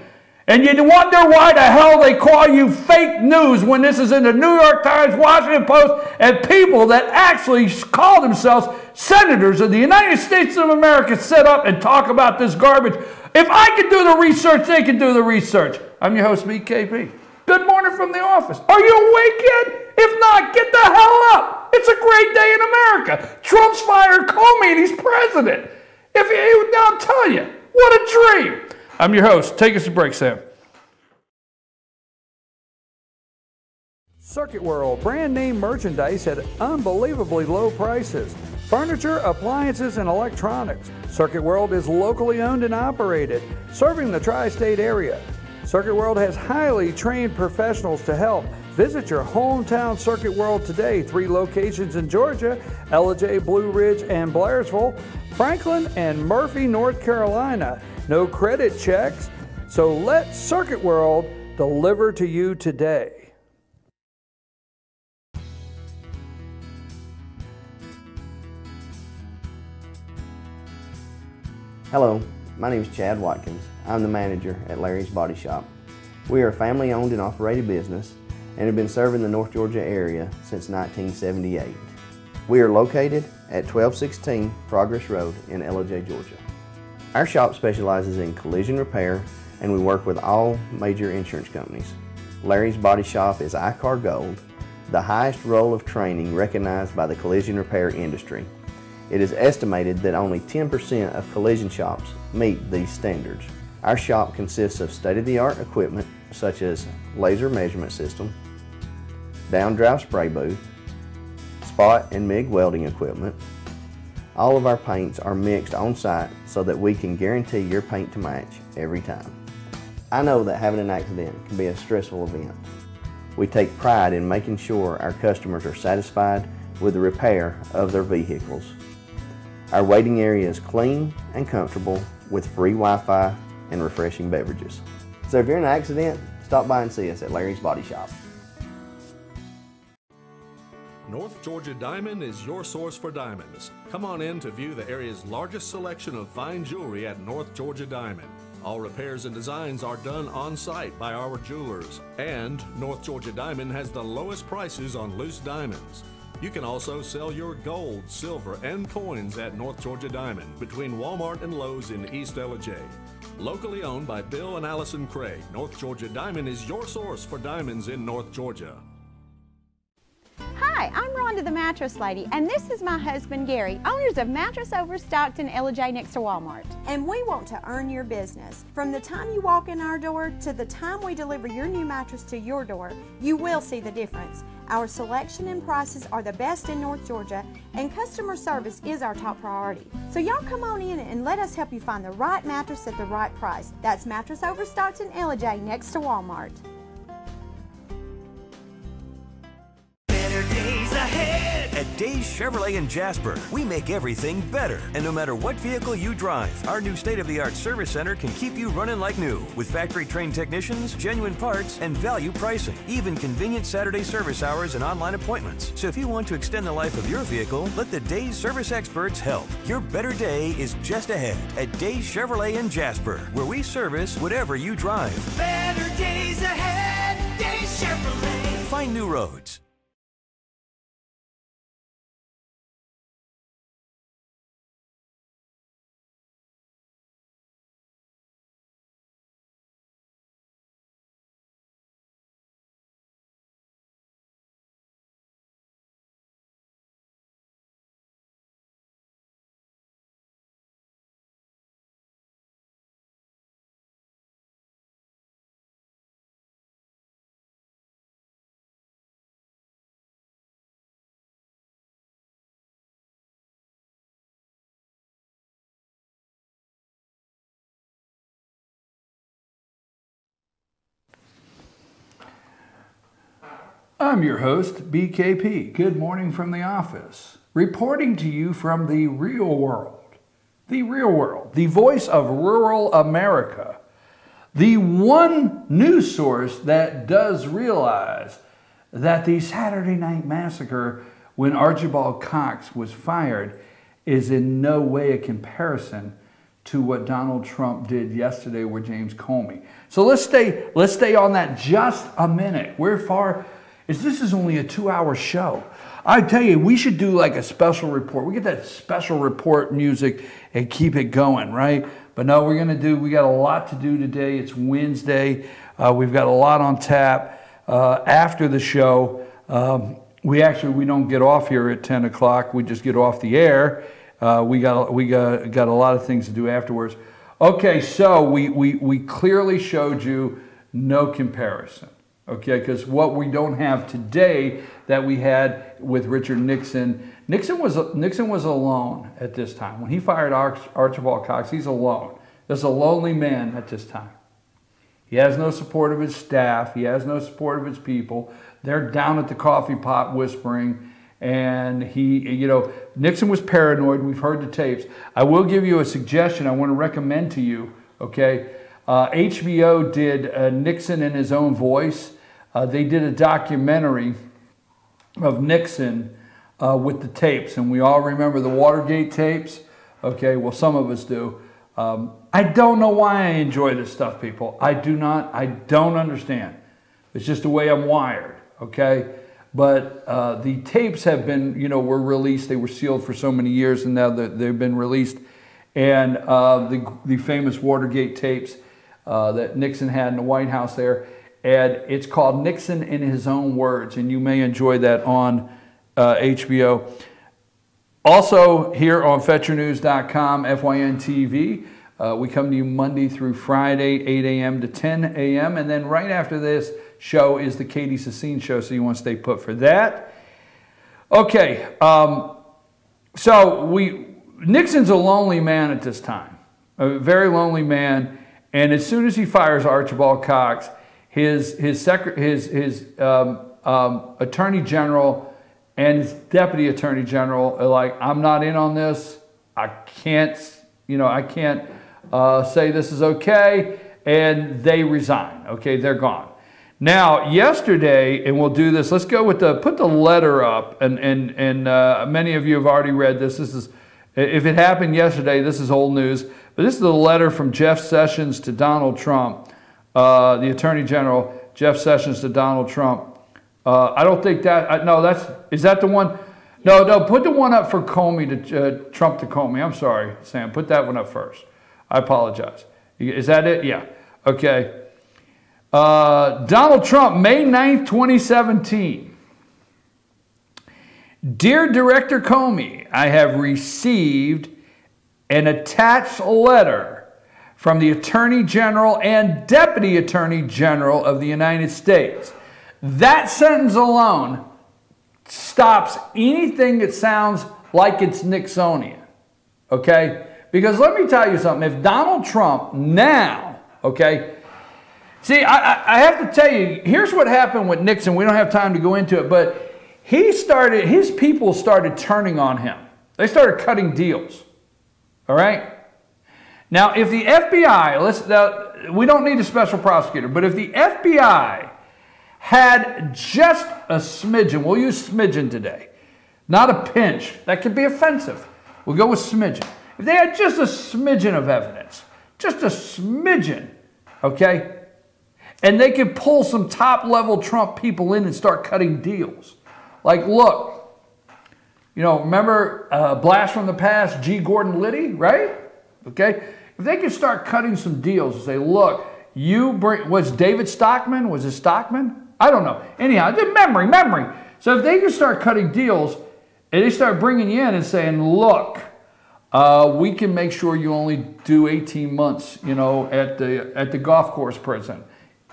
And you wonder why the hell they call you fake news when this is in the New York Times, Washington Post, and people that actually call themselves senators of the United States of America sit up and talk about this garbage. If I can do the research, they can do the research. I'm your host, BKP. Good morning from the office. Are you awake yet? If not, get the hell up. It's a great day in America. Trump's fired Comey and he's president. I'll tell you, what a dream. I'm your host. Take us a break, Sam. Circuit World, brand name merchandise at unbelievably low prices. Furniture, appliances, and electronics. Circuit World is locally owned and operated, serving the tri-state area. Circuit World has highly trained professionals to help. Visit your hometown Circuit World today. 3 locations in Georgia, Ellijay, Blue Ridge, and Blairsville, Franklin, and Murphy, North Carolina. No credit checks, so let Circuit World deliver to you today. Hello, my name is Chad Watkins. I'm the manager at Larry's Body Shop. We are a family-owned and operated business and have been serving the North Georgia area since 1978. We are located at 1216 Progress Road in Ellijay, Georgia. Our shop specializes in collision repair and we work with all major insurance companies. Larry's Body Shop is ICAR Gold, the highest role of training recognized by the collision repair industry. It is estimated that only 10% of collision shops meet these standards. Our shop consists of state-of-the-art equipment such as laser measurement system, down-drive spray booth, spot and MIG welding equipment. All of our paints are mixed on site so that we can guarantee your paint to match every time. I know that having an accident can be a stressful event. We take pride in making sure our customers are satisfied with the repair of their vehicles. Our waiting area is clean and comfortable with free Wi-Fi and refreshing beverages. So if you're in an accident, stop by and see us at Larry's Body Shop. North Georgia Diamond is your source for diamonds. Come on in to view the area's largest selection of fine jewelry at North Georgia Diamond. All repairs and designs are done on site by our jewelers. And North Georgia Diamond has the lowest prices on loose diamonds. You can also sell your gold, silver, and coins at North Georgia Diamond between Walmart and Lowe's in East Ellijay. Locally owned by Bill and Allison Craig, North Georgia Diamond is your source for diamonds in North Georgia. Hi, I'm Ron Wanda the Mattress Lady, and this is my husband Gary, owners of Mattress Overstocked in Ella next to Walmart. And we want to earn your business. From the time you walk in our door to the time we deliver your new mattress to your door, you will see the difference. Our selection and prices are the best in North Georgia, and customer service is our top priority. So y'all come on in and let us help you find the right mattress at the right price. That's Mattress Overstocked in Ella next to Walmart. Days ahead at Days Chevrolet in Jasper. We make everything better, and no matter what vehicle you drive, our new state-of-the-art service center can keep you running like new with factory-trained technicians, genuine parts, and value pricing. Even convenient Saturday service hours and online appointments. So if you want to extend the life of your vehicle, let the Days service experts help. Your better day is just ahead at Days Chevrolet in Jasper, where we service whatever you drive. Better days ahead, Days Chevrolet. Find new roads. I'm your host, BKP. Good morning from the office. Reporting to you from the real world. The real world. The voice of rural America. The one news source that does realize that the Saturday night massacre when Archibald Cox was fired is in no way a comparison to what Donald Trump did yesterday with James Comey. So let's stay on that just a minute. This is only a 2-hour show. I tell you, we should do like a special report. We get that special report music and keep it going, right? But no, we got a lot to do today. It's Wednesday. We've got a lot on tap. After the show, we don't get off here at 10 o'clock. We just get off the air. We got a lot of things to do afterwards. Okay, so we clearly showed you no comparison. Okay, because what we don't have today that we had with Richard Nixon, Nixon was alone at this time. When he fired Archibald Cox, he's alone. There's a lonely man at this time. He has no support of his staff. He has no support of his people. They're down at the coffee pot whispering. And Nixon was paranoid. We've heard the tapes. I will give you a suggestion I want to recommend to you, okay? HBO did Nixon in his own voice. They did a documentary of Nixon with the tapes, and we all remember the Watergate tapes. Okay, well, some of us do. I don't know why I enjoy this stuff, people. I don't understand. It's just the way I'm wired, okay? But the tapes have been, were released. They were sealed for so many years, and now they've been released. And the famous Watergate tapes that Nixon had in the White House there. And it's called Nixon in His Own Words, and you may enjoy that on HBO. Also, here on FetcherNews.com, FYN TV, we come to you Monday through Friday, 8 a.m. to 10 a.m. And then right after this show is the Katie Sassine Show, so you want to stay put for that. Okay, Nixon's a lonely man at this time, a very lonely man. And as soon as he fires Archibald Cox, his attorney general and his deputy attorney general are like, I'm not in on this. I can't say this is okay, and they resign. Okay, they're gone. Now, yesterday, and we'll do this. Let's go with put the letter up, and many of you have already read this. This is, if it happened yesterday, this is old news. But this is the letter from Jeff Sessions to Donald Trump, the Attorney General, Jeff Sessions to Donald Trump. I don't think that, is that the one? No, put the one up for Comey, Trump to Comey. I'm sorry, Sam, put that one up first. I apologize. Is that it? Yeah, okay. Donald Trump, May 9th, 2017. Dear Director Comey, I have received an attached letter from the Attorney General and Deputy Attorney General of the United States. That sentence alone stops anything that sounds like it's Nixonian, okay? Because let me tell you something, if Donald Trump now, okay, see, I have to tell you, here's what happened with Nixon. We don't have time to go into it, but his people started turning on him. They started cutting deals, all right? Now, if the FBI, we don't need a special prosecutor, but if the FBI had just a smidgen, we'll use smidgen today, not a pinch, that could be offensive. We'll go with smidgen. If they had just a smidgen of evidence, just a smidgen, okay, and they could pull some top-level Trump people in and start cutting deals. Like, look, you know, remember Blast from the Past, G. Gordon Liddy, right? Okay? If they could start cutting some deals and say, look, was David Stockman? Was it Stockman? I don't know. Anyhow, memory. So if they could start cutting deals and they start bringing you in and saying, look, we can make sure you only do 18 months, you know, at the golf course prison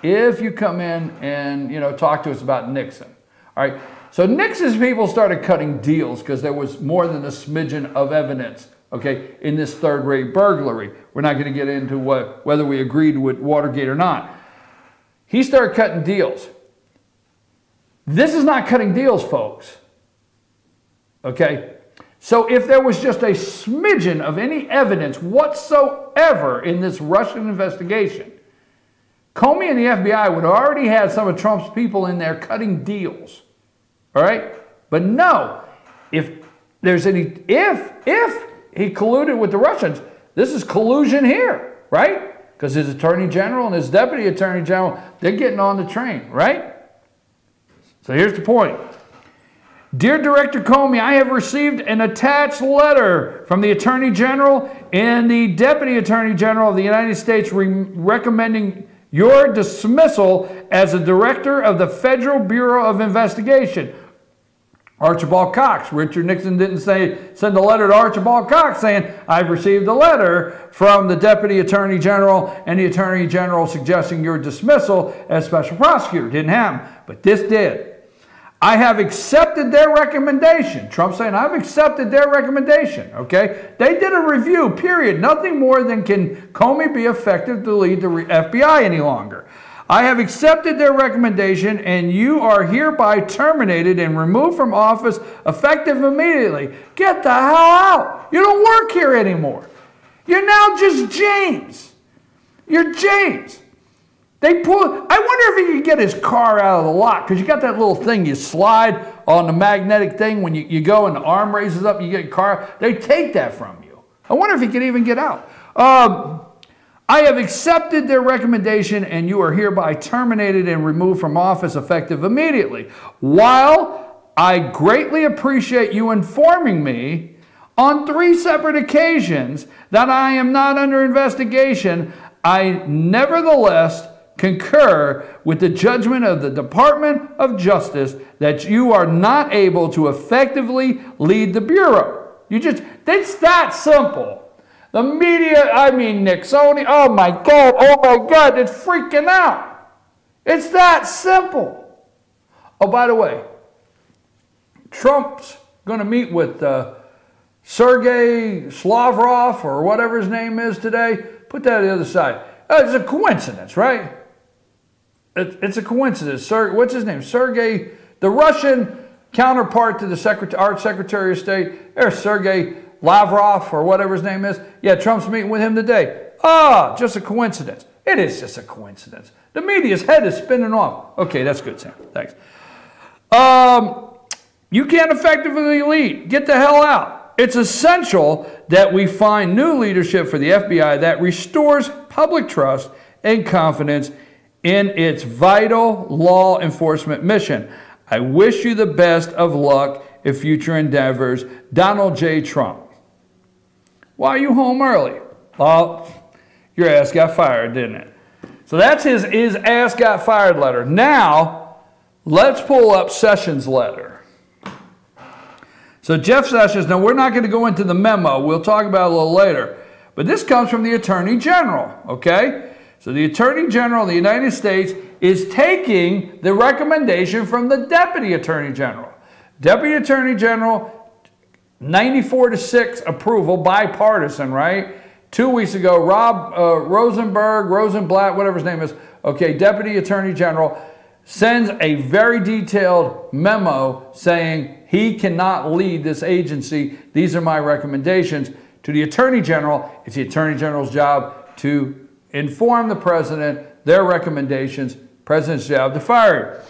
if you come in and, you know, talk to us about Nixon. All right. So Nixon's people started cutting deals because there was more than a smidgen of evidence, okay, in this third-rate burglary. We're not going to get into whether we agreed with Watergate or not. He started cutting deals. This is not cutting deals, folks. Okay? So if there was just a smidgen of any evidence whatsoever in this Russian investigation, Comey and the FBI would have already had some of Trump's people in there cutting deals. All right? But no, if he colluded with the Russians, this is collusion here, right? Because his Attorney General and his Deputy Attorney General, they're getting on the train, right? So here's the point. Dear Director Comey, I have received an attached letter from the Attorney General and the Deputy Attorney General of the United States recommending your dismissal as a director of the Federal Bureau of Investigation. Archibald Cox. Richard Nixon didn't send a letter to Archibald Cox saying, I've received a letter from the Deputy Attorney General and the Attorney General suggesting your dismissal as special prosecutor. Didn't happen, but this did. I have accepted their recommendation. Trump saying, I've accepted their recommendation, okay? They did a review, period. Nothing more than can Comey be effective to lead the FBI any longer. I have accepted their recommendation and you are hereby terminated and removed from office effective immediately. Get the hell out. You don't work here anymore. You're now just James. You're James. I wonder if he could get his car out of the lot, because you got that little thing you slide on the magnetic thing when you go and the arm raises up, you get your car. They take that from you. I wonder if he could even get out. I have accepted their recommendation and you are hereby terminated and removed from office effective immediately. While I greatly appreciate you informing me on 3 separate occasions that I am not under investigation, I nevertheless concur with the judgment of the Department of Justice that you are not able to effectively lead the Bureau. It's that simple. The media, I mean Nixon, oh my God, it's freaking out. It's that simple. Oh, by the way, Trump's going to meet with Sergei Lavrov or whatever his name is today. Put that on the other side. It's a coincidence, right? It's a coincidence. What's his name? Sergei, the Russian counterpart to the Art Secretary of State. There's Sergei Lavrov or whatever his name is. Yeah, Trump's meeting with him today. Just a coincidence. It is just a coincidence. The media's head is spinning off. Okay, that's good, Sam. Thanks. You can't effectively lead. Get the hell out. It's essential that we find new leadership for the FBI that restores public trust and confidence in its vital law enforcement mission. I wish you the best of luck in future endeavors. Donald J. Trump. Why are you home early? Well, your ass got fired, didn't it? So that's his ass got fired letter. Now, let's pull up Sessions' letter. So Jeff Sessions, now we're not going to go into the memo. We'll talk about it a little later. But this comes from the Attorney General, okay? So the Attorney General of the United States is taking the recommendation from the Deputy Attorney General. Deputy Attorney General, 94-6 approval, bipartisan, right? 2 weeks ago, Rosenblatt, whatever his name is, okay, Deputy Attorney General, sends a very detailed memo saying he cannot lead this agency. These are my recommendations to the Attorney General. It's the Attorney General's job to inform the President their recommendations. President's job to fire him.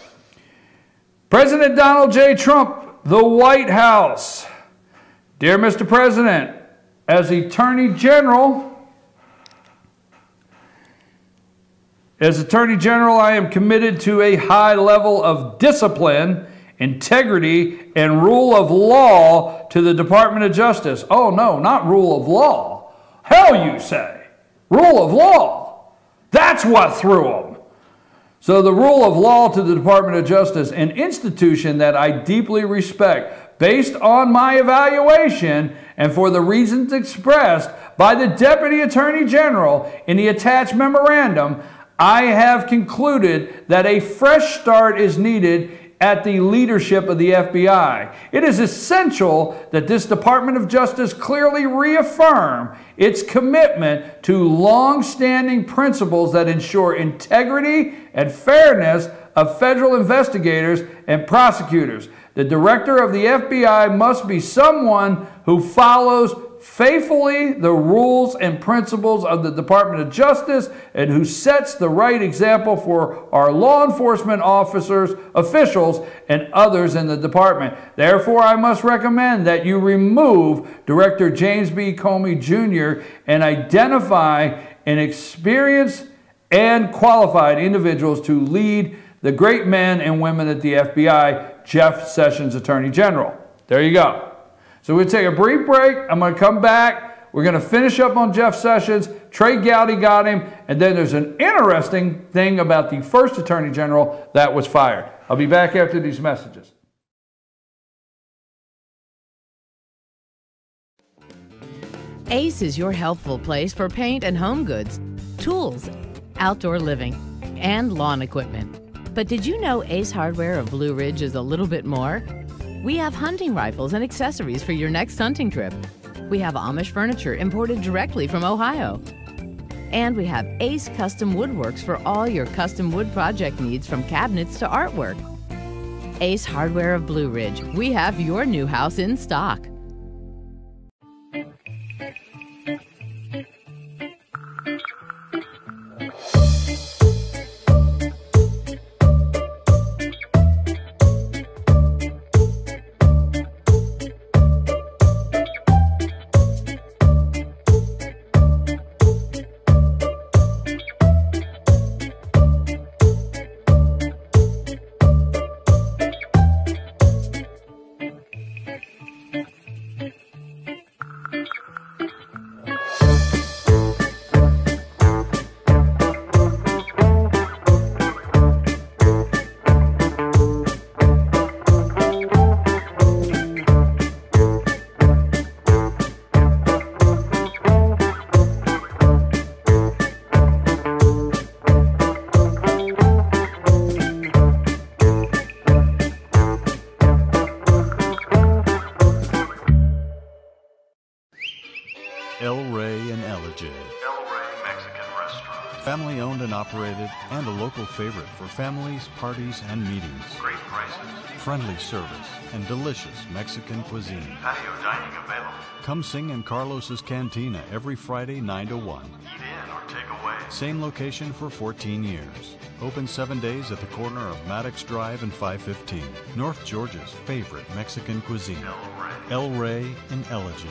President Donald J. Trump, the White House. Dear Mr. President, as Attorney General, I am committed to a high level of discipline, integrity, and rule of law to the Department of Justice. Oh no, not rule of law. Hell, you say. Rule of law. That's what threw them. So the rule of law to the Department of Justice, an institution that I deeply respect, based on my evaluation and for the reasons expressed by the Deputy Attorney General in the attached memorandum, I have concluded that a fresh start is needed at the leadership of the FBI. It is essential that this Department of Justice clearly reaffirm its commitment to long-standing principles that ensure integrity and fairness of federal investigators and prosecutors. The director of the FBI must be someone who follows faithfully the rules and principles of the Department of Justice and who sets the right example for our law enforcement officials, and others in the department. Therefore, I must recommend that you remove Director James B. Comey Jr. and identify an experienced and qualified individuals to lead the great men and women at the FBI, Jeff Sessions, Attorney General. There you go. So we'll take a brief break. I'm going to come back. We're going to finish up on Jeff Sessions. Trey Gowdy got him. And then there's an interesting thing about the first Attorney General that was fired. I'll be back after these messages. Ace is your helpful place for paint and home goods, tools, outdoor living, and lawn equipment. But did you know Ace Hardware of Blue Ridge is a little bit more? We have hunting rifles and accessories for your next hunting trip. We have Amish furniture imported directly from Ohio. And we have Ace Custom Woodworks for all your custom wood project needs, from cabinets to artwork. Ace Hardware of Blue Ridge. We have your new house in stock. Family-owned and operated, and a local favorite for families, parties, and meetings. Great prices. Friendly service and delicious Mexican cuisine. Patio dining available. Come sing in Carlos's Cantina every Friday 9 to 1. Eat in or take away. Same location for 14 years. Open 7 days at the corner of Maddox Drive and 515. North Georgia's favorite Mexican cuisine. El Rey in Ellijay.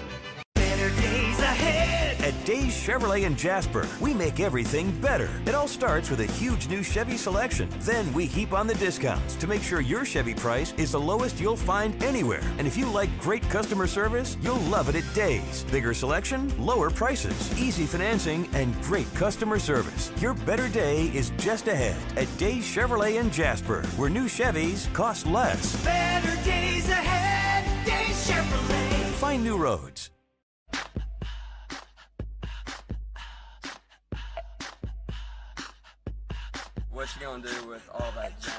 Better days ahead. At Days Chevrolet in Jasper, we make everything better. It all starts with a huge new Chevy selection. Then we heap on the discounts to make sure your Chevy price is the lowest you'll find anywhere. And if you like great customer service, you'll love it at Days. Bigger selection, lower prices, easy financing, and great customer service. Your better day is just ahead at Days Chevrolet in Jasper, where new Chevys cost less. Better days ahead. Days Chevrolet. Find new roads. What you gonna do with all that junk?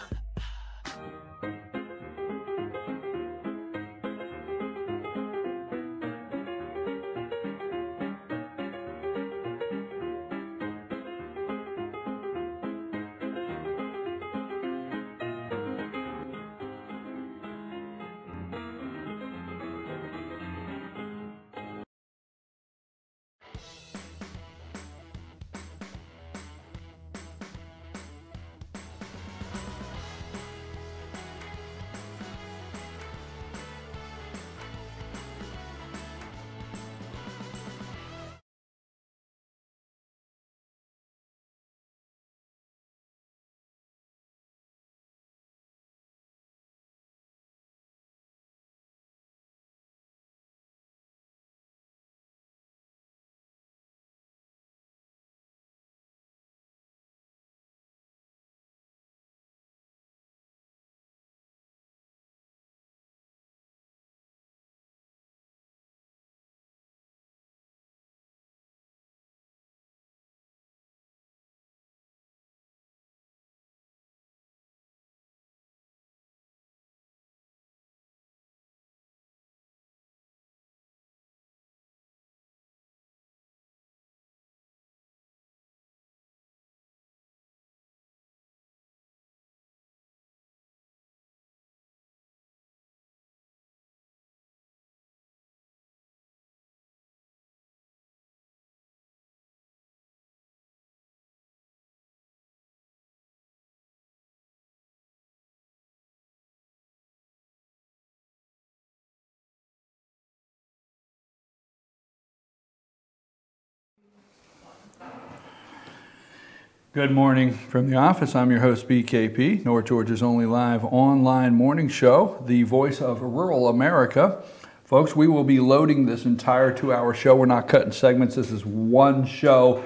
Good morning from the office. I'm your host, BKP, North Georgia's only live online morning show, the voice of rural America. Folks, we will be loading this entire 2-hour show. We're not cutting segments. This is one show.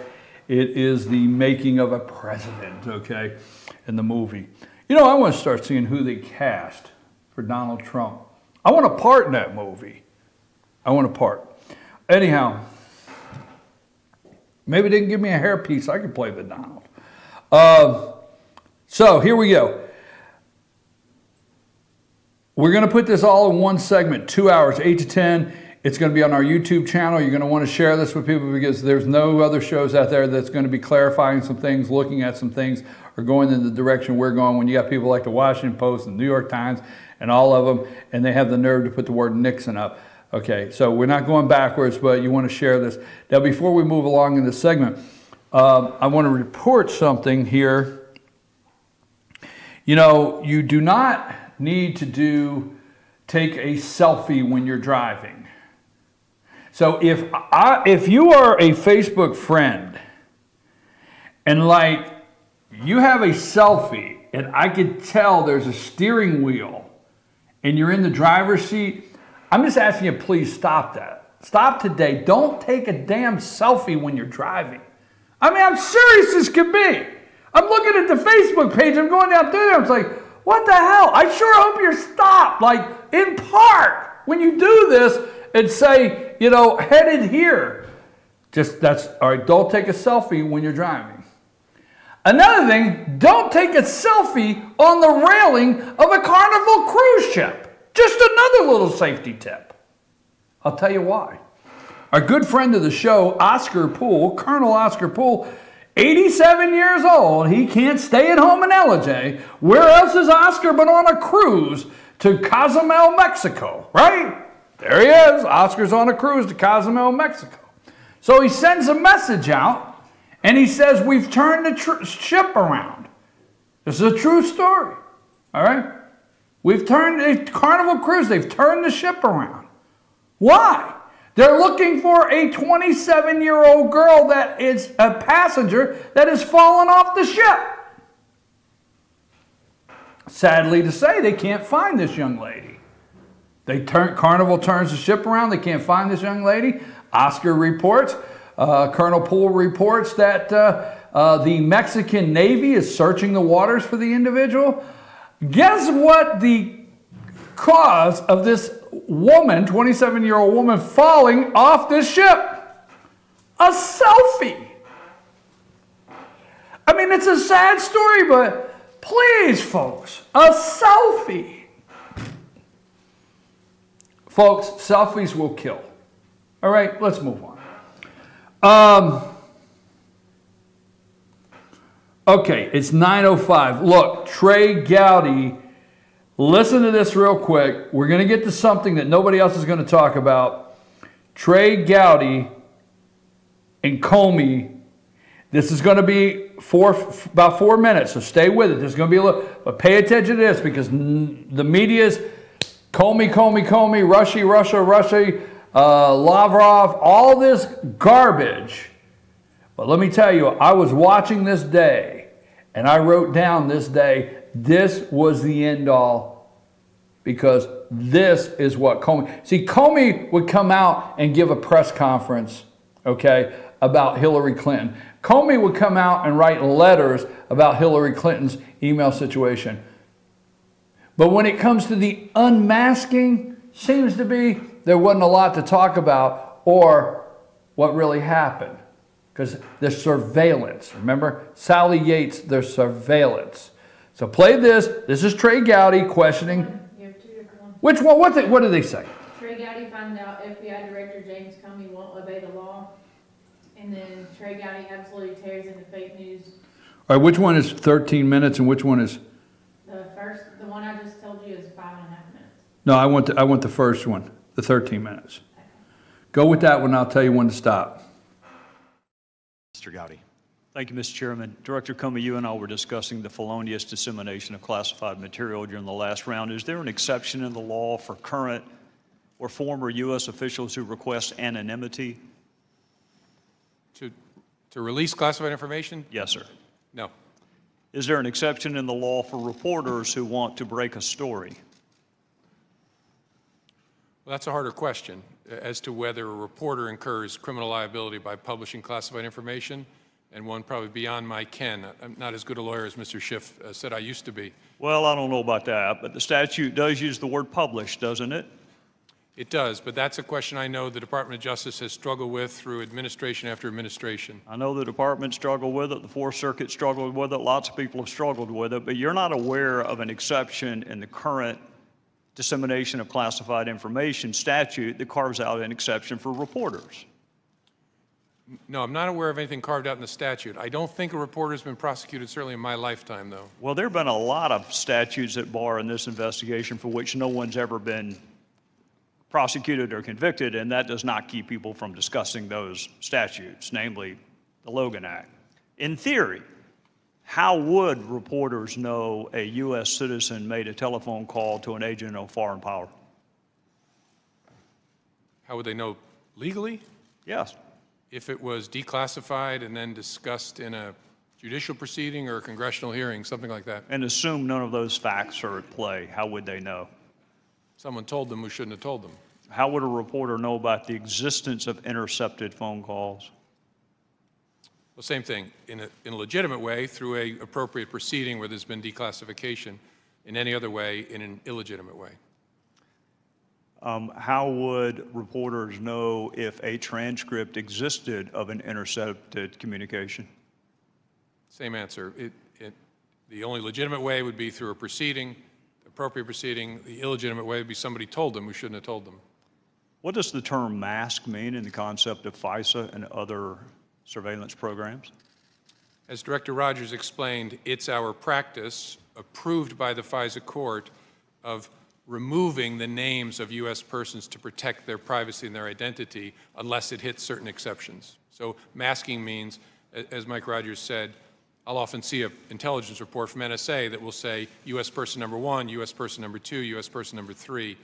It is the making of a president, okay, in the movie. You know, I want to start seeing who they cast for Donald Trump. I want a part in that movie. I want a part. Anyhow, maybe they can give me a hairpiece. I can play the Donald. So here we go. We're going to put this all in one segment, 2 hours, 8 to 10. It's going to be on our YouTube channel. You're going to want to share this with people because there's no other shows out there that's going to be clarifying some things, looking at some things, or going in the direction we're going when you got people like the Washington Post and the New York Times and all of them, and they have the nerve to put the word Nixon up. Okay, so we're not going backwards, but you want to share this. Now, before we move along in this segment, I want to report something here. You know, you do not need to take a selfie when you're driving. So if you are a Facebook friend and like you have a selfie and I could tell there's a steering wheel and you're in the driver's seat, I'm just asking you, please stop that. Stop today. Don't take a damn selfie when you're driving. I mean, I'm serious as can be. I'm looking at the Facebook page. I'm going down through there. It's like, what the hell? I sure hope you're stopped. Like, in park, when you do this and say, you know, headed here. Just, that's, all right, don't take a selfie when you're driving. Another thing, don't take a selfie on the railing of a Carnival cruise ship. Just another little safety tip. I'll tell you why. Our good friend of the show, Oscar Poole, Colonel Oscar Poole, 87 years old. He can't stay at home in LJ. Where else is Oscar but on a cruise to Cozumel, Mexico, right? There he is. Oscar's on a cruise to Cozumel, Mexico. So he sends a message out, and he says, we've turned the ship around. This is a true story, all right? We've turned a Carnival cruise. They've turned the ship around. Why? They're looking for a 27-year-old girl that is a passenger that has fallen off the ship. Sadly to say, they can't find this young lady. Carnival turns the ship around. They can't find this young lady. Oscar reports, Colonel Poole reports that the Mexican Navy is searching the waters for the individual. Guess what the cause of this woman, 27-year-old woman, falling off this ship. A selfie. I mean, it's a sad story, but please, folks, a selfie. Folks, selfies will kill. All right, let's move on. Okay, it's 9:05. Look, Trey Gowdy, listen to this real quick. We're going to get to something that nobody else is going to talk about. Trey Gowdy and Comey, this is going to be about 4 minutes, so stay with it. There's going to be a little, but pay attention to this because the media is Comey, Russia, Lavrov, all this garbage. But let me tell you, I was watching this day, and I wrote down this day, this was the end all, because this is what Comey... See, Comey would come out and give a press conference, okay, about Hillary Clinton. Comey would come out and write letters about Hillary Clinton's email situation. But when it comes to the unmasking, seems to be there wasn't a lot to talk about or what really happened. Because there's surveillance. Remember? Sally Yates, there's surveillance. So play this. This is Trey Gowdy questioning. You have two different ones. Which one? What do they say? Trey Gowdy finds out FBI Director James Comey won't obey the law. And then Trey Gowdy absolutely tears into fake news. All right, which one is 13 minutes and which one is? The one I just told you is 5.5 minutes. No, I want the first one, the 13 minutes. Okay. Go with that one, I'll tell you when to stop. Mr. Gowdy. Thank you, Mr. Chairman. Director Comey, you and I were discussing the felonious dissemination of classified material during the last round. Is there an exception in the law for current or former U.S. officials who request anonymity? To release classified information? Yes, sir. No. Is there an exception in the law for reporters who want to break a story? Well, that's a harder question as to whether a reporter incurs criminal liability by publishing classified information, and one probably beyond my ken. I'm not as good a lawyer as Mr. Schiff said I used to be. Well, I don't know about that, but the statute does use the word publish, doesn't it? It does, but that's a question I know the Department of Justice has struggled with through administration after administration. I know the Department struggled with it, the Fourth Circuit struggled with it, lots of people have struggled with it, but you're not aware of an exception in the current dissemination of classified information statute that carves out an exception for reporters. No, I'm not aware of anything carved out in the statute. I don't think a reporter's been prosecuted, certainly in my lifetime, though. Well, there have been a lot of statutes that bar in this investigation for which no one's ever been prosecuted or convicted, and that does not keep people from discussing those statutes, namely the Logan Act. In theory, how would reporters know a U.S. citizen made a telephone call to an agent of foreign power? How would they know legally? Yes. If it was declassified and then discussed in a judicial proceeding or a congressional hearing, something like that. And assume none of those facts are at play, how would they know? Someone told them who shouldn't have told them. How would a reporter know about the existence of intercepted phone calls? Well, same thing. In a legitimate way, through an appropriate proceeding where there's been declassification. In any other way, in an illegitimate way. How would reporters know if a transcript existed of an intercepted communication? Same answer. The only legitimate way would be through a proceeding, appropriate proceeding. The illegitimate way would be somebody told them who shouldn't have told them. What does the term mask mean in the concept of FISA and other surveillance programs? As Director Rogers explained, it's our practice, approved by the FISA court, of removing the names of U.S. persons to protect their privacy and their identity unless it hits certain exceptions. So masking means, as Mike Rogers said, I'll often see an intelligence report from NSA that will say U.S. person number 1, U.S. person number 2, U.S. person number 3,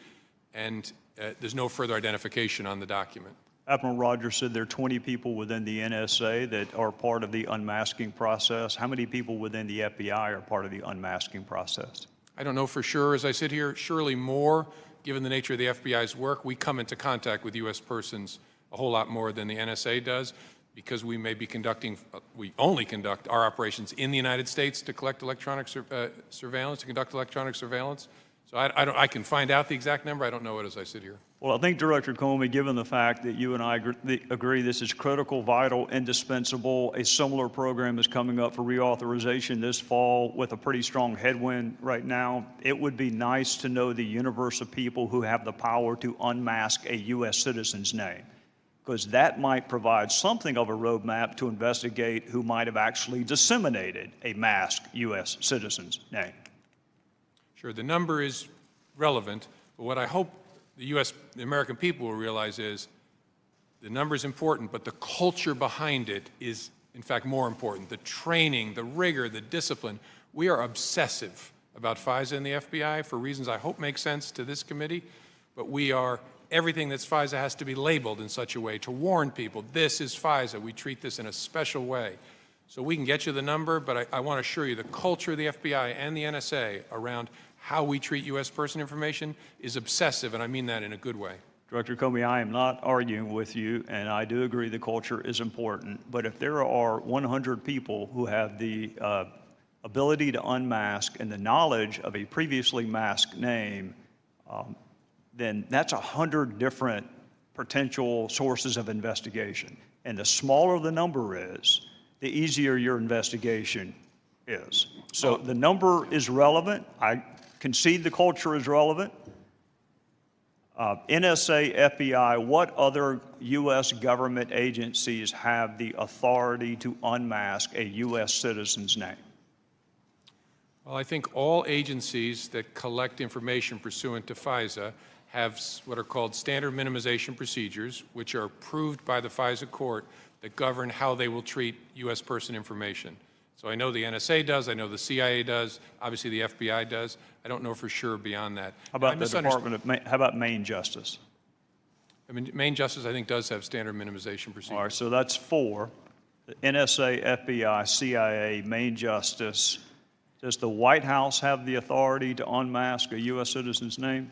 and there's no further identification on the document. Admiral Rogers said there are 20 people within the NSA that are part of the unmasking process. How many people within the FBI are part of the unmasking process? I don't know for sure. As I sit here, surely more, given the nature of the FBI's work. We come into contact with U.S. persons a whole lot more than the NSA does, because we may be conducting, we only conduct our operations in the United States to collect electronic surveillance, to conduct electronic surveillance. So I can find out the exact number. I don't know it as I sit here. Well, I think, Director Comey, given the fact that you and I agree this is critical, vital, indispensable, a similar program is coming up for reauthorization this fall with a pretty strong headwind right now, it would be nice to know the universe of people who have the power to unmask a U.S. citizen's name, because that might provide something of a roadmap to investigate who might have actually disseminated a masked U.S. citizen's name. Sure, the number is relevant, but what I hope the American people will realize is the number is important, but the culture behind it is, in fact, more important. The training, the rigor, the discipline. We are obsessive about FISA and the FBI for reasons I hope make sense to this committee, but everything that's FISA has to be labeled in such a way to warn people, this is FISA. We treat this in a special way. So we can get you the number, but I want to assure you the culture of the FBI and the NSA around how we treat U.S. person information is obsessive, and I mean that in a good way. Director Comey, I am not arguing with you, and I do agree the culture is important, but if there are 100 people who have the ability to unmask and the knowledge of a previously masked name, then that's 100 different potential sources of investigation. And the smaller the number is, the easier your investigation is. So the number is relevant. I concede the culture is relevant. NSA, FBI, what other U.S. government agencies have the authority to unmask a U.S. citizen's name? Well, I think all agencies that collect information pursuant to FISA have what are called standard minimization procedures, which are approved by the FISA court that govern how they will treat U.S. person information. So I know the NSA does, I know the CIA does, obviously the FBI does. I don't know for sure beyond that. How about the Department of how about Maine Justice? I mean, Maine Justice, I think, does have standard minimization procedures. All right, so that's 4. The NSA, FBI, CIA, Maine Justice. Does the White House have the authority to unmask a U.S. citizen's name?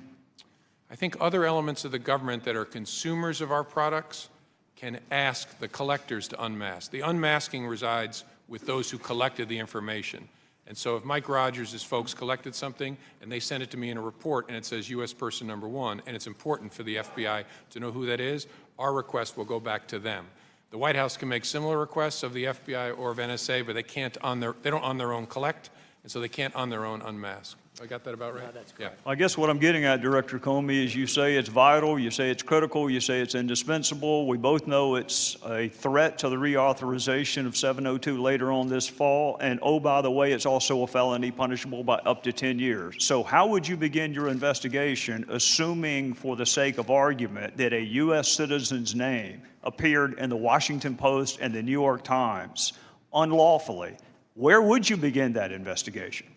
I think other elements of the government that are consumers of our products can ask the collectors to unmask. The unmasking resides with those who collected the information. And so if Mike Rogers' folks collected something and they send it to me in a report and it says U.S. person number 1, and it's important for the FBI to know who that is, our request will go back to them. The White House can make similar requests of the FBI or of NSA, but they can't they don't on their own collect, and so they can't on their own unmask. I got that about right? No, that's correct. I guess what I'm getting at, Director Comey, is you say it's vital, you say it's critical, you say it's indispensable. We both know it's a threat to the reauthorization of 702 later on this fall. And oh, by the way, it's also a felony punishable by up to 10 years. So how would you begin your investigation, assuming for the sake of argument that a U.S. citizen's name appeared in the Washington Post and the New York Times unlawfully? Where would you begin that investigation?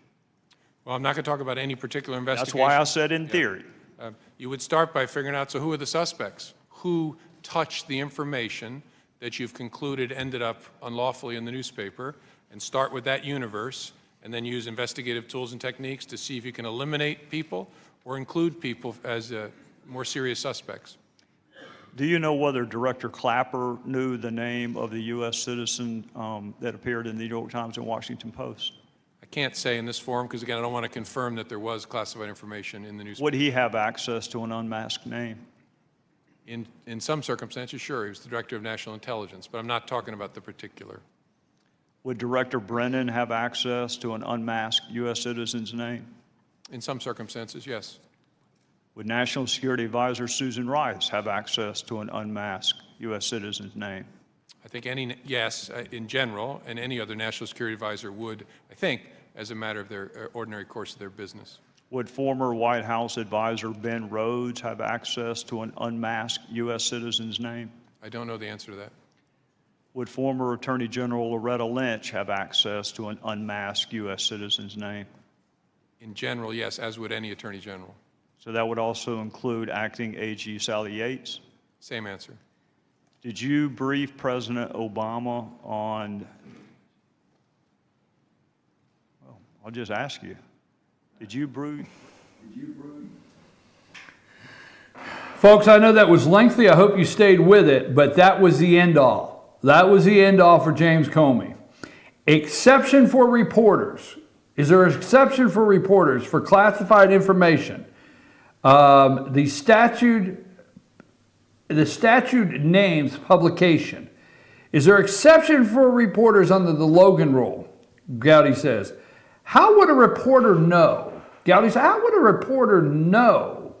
Well, I'm not going to talk about any particular investigation. That's why I said in theory. You would start by figuring out, so who are the suspects? Who touched the information that you've concluded ended up unlawfully in the newspaper, and start with that universe, and then use investigative tools and techniques to see if you can eliminate people or include people as more serious suspects. Do you know whether Director Clapper knew the name of the U.S. citizen that appeared in the New York Times and Washington Post? I can't say in this forum because, again, I don't want to confirm that there was classified information in the newspaper. Would he have access to an unmasked name? In some circumstances, sure. He was the Director of National Intelligence, but I'm not talking about the particular. Would Director Brennan have access to an unmasked U.S. citizen's name? In some circumstances, yes. Would National Security Advisor Susan Rice have access to an unmasked U.S. citizen's name? I think yes, in general, and any other national security advisor would, I think, as a matter of their ordinary course of their business. Would former White House advisor Ben Rhodes have access to an unmasked U.S. citizen's name? I don't know the answer to that. Would former Attorney General Loretta Lynch have access to an unmasked U.S. citizen's name? In general, yes, as would any Attorney General. So that would also include Acting AG Sally Yates? Same answer. Did you brief President Obama on, well, I'll just ask you, did you brief? Folks, I know that was lengthy. I hope you stayed with it, but that was the end all. That was the end all for James Comey. Exception for reporters. Is there an exception for reporters for classified information? The statute names publication. Is there exception for reporters under the Logan rule? Gowdy says. How would a reporter know? Gowdy said, how would a reporter know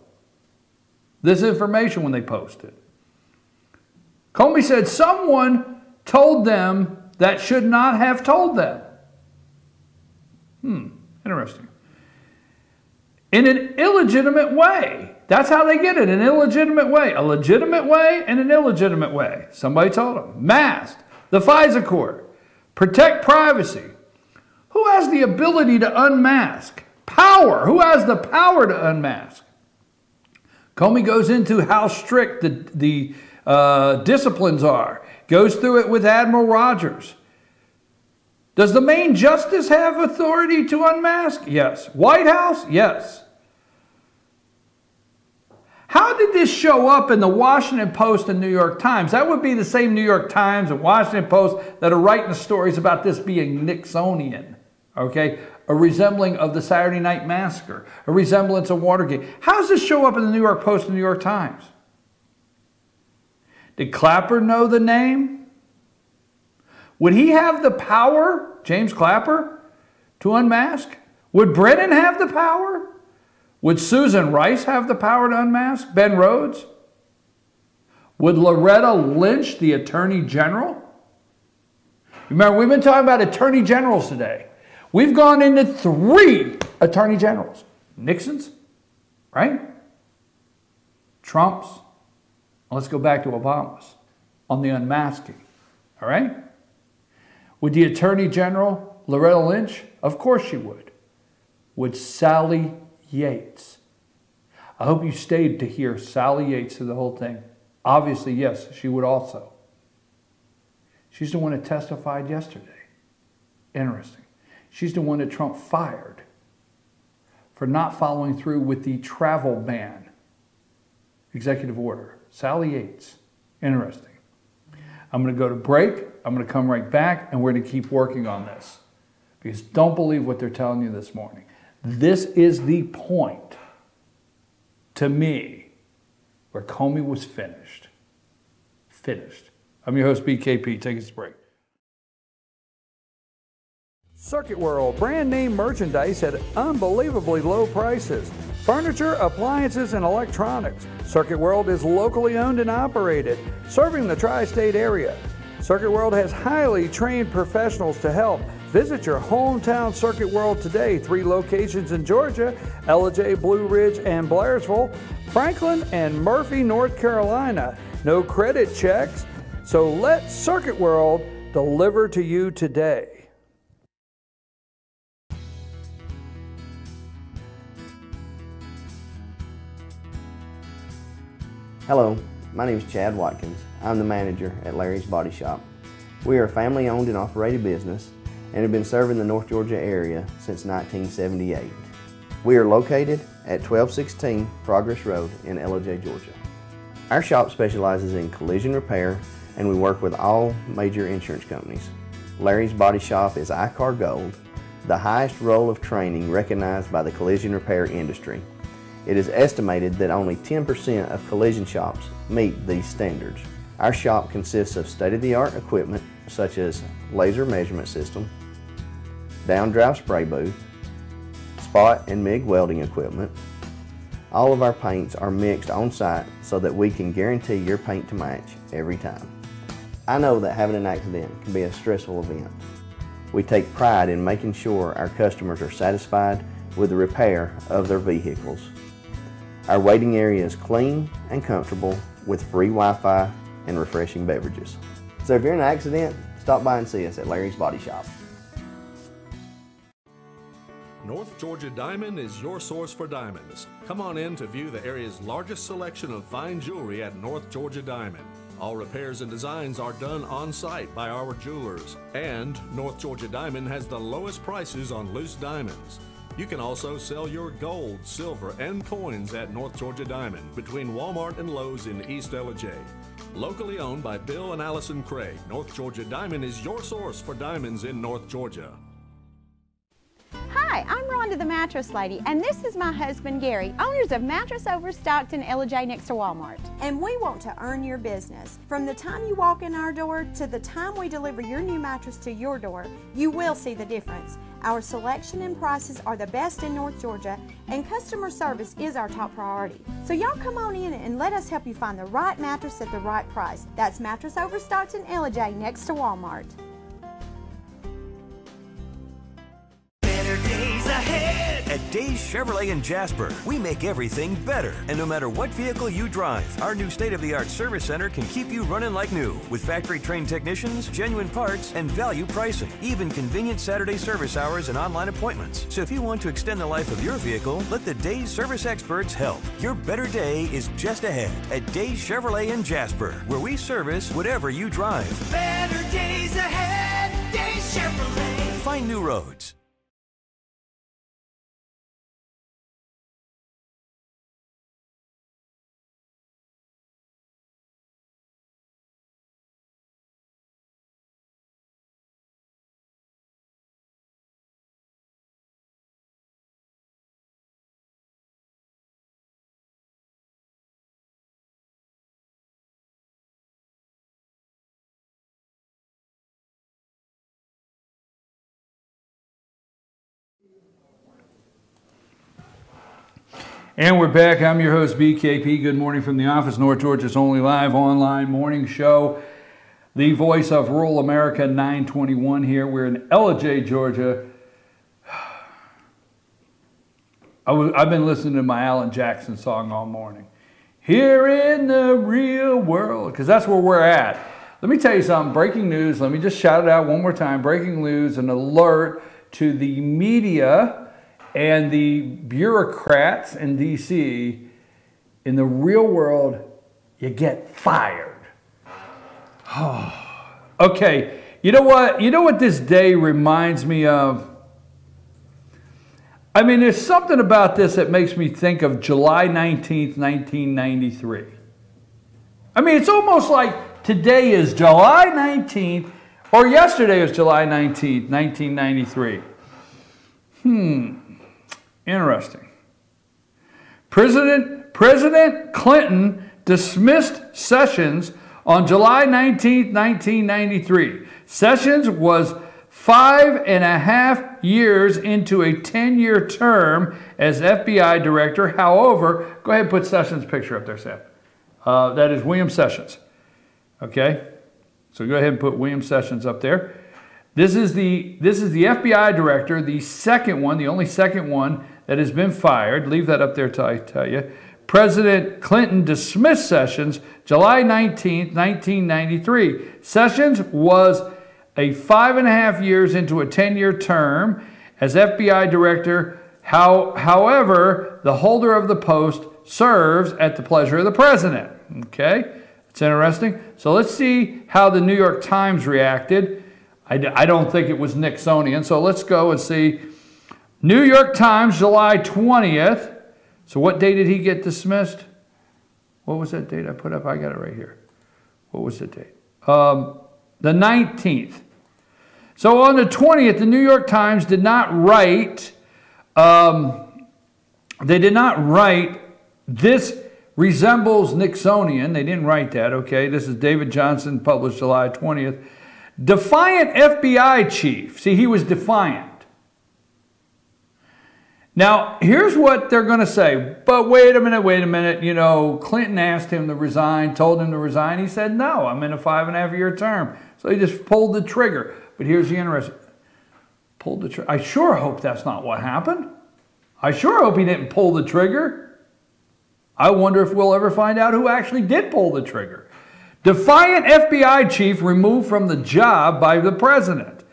this information when they post it? Comey said someone told them that should not have told them. Interesting. In an illegitimate way. That's how they get it, an illegitimate way. A legitimate way and an illegitimate way. Somebody told them. Masked. The FISA court. Protect privacy. Who has the ability to unmask? Power. Who has the power to unmask? Comey goes into how strict the disciplines are. Goes through it with Admiral Rogers. Does the main justice have authority to unmask? Yes. White House? Yes. How did this show up in the Washington Post and New York Times? That would be the same New York Times and Washington Post that are writing the stories about this being Nixonian. Okay? A resembling of the Saturday Night Massacre. A resemblance of Watergate. How does this show up in the New York Post and New York Times? Did Clapper know the name? Would he have the power, James Clapper, to unmask? Would Brennan have the power? Would Susan Rice have the power to unmask? Ben Rhodes? Would Loretta Lynch, the Attorney General? Remember, we've been talking about Attorney Generals today. We've gone into 3 Attorney Generals. Nixon's, right? Trump's. Let's go back to Obama's on the unmasking, all right? Would the Attorney General, Loretta Lynch? Of course she would. Would Sally Yates? I hope you stayed to hear Sally Yates through the whole thing. Obviously, yes, she would also. She's the one that testified yesterday. Interesting. She's the one that Trump fired for not following through with the travel ban executive order. Sally Yates. Interesting. I'm going to go to break. I'm going to come right back, and we're going to keep working on this. Because don't believe what they're telling you this morning. This is the point, to me, where Comey was finished. Finished. I'm your host, BKP. Take us a break. Circuit World, brand name merchandise at unbelievably low prices. Furniture, appliances, and electronics. Circuit World is locally owned and operated, serving the tri-state area. Circuit World has highly trained professionals to help. Visit your hometown Circuit World today. 3 locations in Georgia, Ellijay, Blue Ridge, and Blairsville, Franklin, and Murphy, North Carolina. No credit checks, so let Circuit World deliver to you today. Hello, my name is Chad Watkins. I'm the manager at Larry's Body Shop. We are a family-owned and operated business and have been serving the North Georgia area since 1978. We are located at 1216 Progress Road in Ellijay, Georgia. Our shop specializes in collision repair and we work with all major insurance companies. Larry's Body Shop is ICAR Gold, the highest role of training recognized by the collision repair industry. It is estimated that only 10% of collision shops meet these standards. Our shop consists of state-of-the-art equipment such as laser measurement system, down-drive spray booth, spot and MIG welding equipment. All of our paints are mixed on-site so that we can guarantee your paint to match every time. I know that having an accident can be a stressful event. We take pride in making sure our customers are satisfied with the repair of their vehicles. Our waiting area is clean and comfortable with free Wi-Fi and refreshing beverages. So if you're in an accident, stop by and see us at Larry's Body Shop. North Georgia Diamond is your source for diamonds. Come on in to view the area's largest selection of fine jewelry at North Georgia Diamond. All repairs and designs are done on-site by our jewelers. And North Georgia Diamond has the lowest prices on loose diamonds. You can also sell your gold, silver, and coins at North Georgia Diamond between Walmart and Lowe's in East Ellijay. Locally owned by Bill and Allison Craig, North Georgia Diamond is your source for diamonds in North Georgia. Hi, Hi, I'm Rhonda the Mattress Lady, and this is my husband Gary, owners of Mattress Overstocked and LJ next to Walmart. And we want to earn your business. From the time you walk in our door to the time we deliver your new mattress to your door, you will see the difference. Our selection and prices are the best in North Georgia, and customer service is our top priority. So y'all come on in and let us help you find the right mattress at the right price. That's Mattress Overstocked and LJ next to Walmart. Better days ahead. At Days Chevrolet in Jasper, we make everything better. And no matter what vehicle you drive, our new state-of-the-art service center can keep you running like new with factory-trained technicians, genuine parts, and value pricing. Even convenient Saturday service hours and online appointments. So if you want to extend the life of your vehicle, let the Days service experts help. Your better day is just ahead at Days Chevrolet in Jasper, where we service whatever you drive. Better days ahead. Days Chevrolet. Find new roads. And we're back. I'm your host, BKP. Good morning from the office. North Georgia's only live online morning show. The voice of rural America, 921 here. We're in LJ, Georgia. I've been listening to my Alan Jackson song all morning. Here in the real world, because that's where we're at. Let me tell you something. Breaking news. Let me just shout it out one more time. Breaking news, an alert to the media and the bureaucrats in D.C., in the real world, you get fired. Okay, you know what? You know what this day reminds me of? I mean, there's something about this that makes me think of July 19th, 1993. I mean, it's almost like today is July 19th, or yesterday was July 19th, 1993. Interesting. President Clinton dismissed Sessions on July 19, 1993. Sessions was 5.5 years into a 10-year term as FBI director. However, go ahead and put Sessions' picture up there, Sam. That is William Sessions. Okay? So go ahead and put William Sessions up there. This is the FBI director, the second one, the only second one that has been fired. Leave that up there till I tell you. President Clinton dismissed Sessions July 19, 1993. Sessions was a 5.5 years into a 10-year term as FBI director. However, the holder of the post serves at the pleasure of the president. Okay, it's interesting. So let's see how the New York Times reacted. I don't think it was Nixonian, so let's go and see. New York Times, July 20th. So what day did he get dismissed? What was that date I put up? I got it right here. What was the date? The 19th. So on the 20th, the New York Times did not write, this resembles Nixonian. They didn't write that, okay? This is David Johnson, published July 20th. Defiant FBI chief. See, he was defiant. Now, here's what they're going to say. But wait a minute. You know, Clinton asked him to resign, told him to resign. He said, no, I'm in a 5.5-year term. So he just pulled the trigger. But here's the interesting. Pulled the trigger. I sure hope that's not what happened. I sure hope he didn't pull the trigger. I wonder if we'll ever find out who actually did pull the trigger. Defiant FBI chief removed from the job by the president.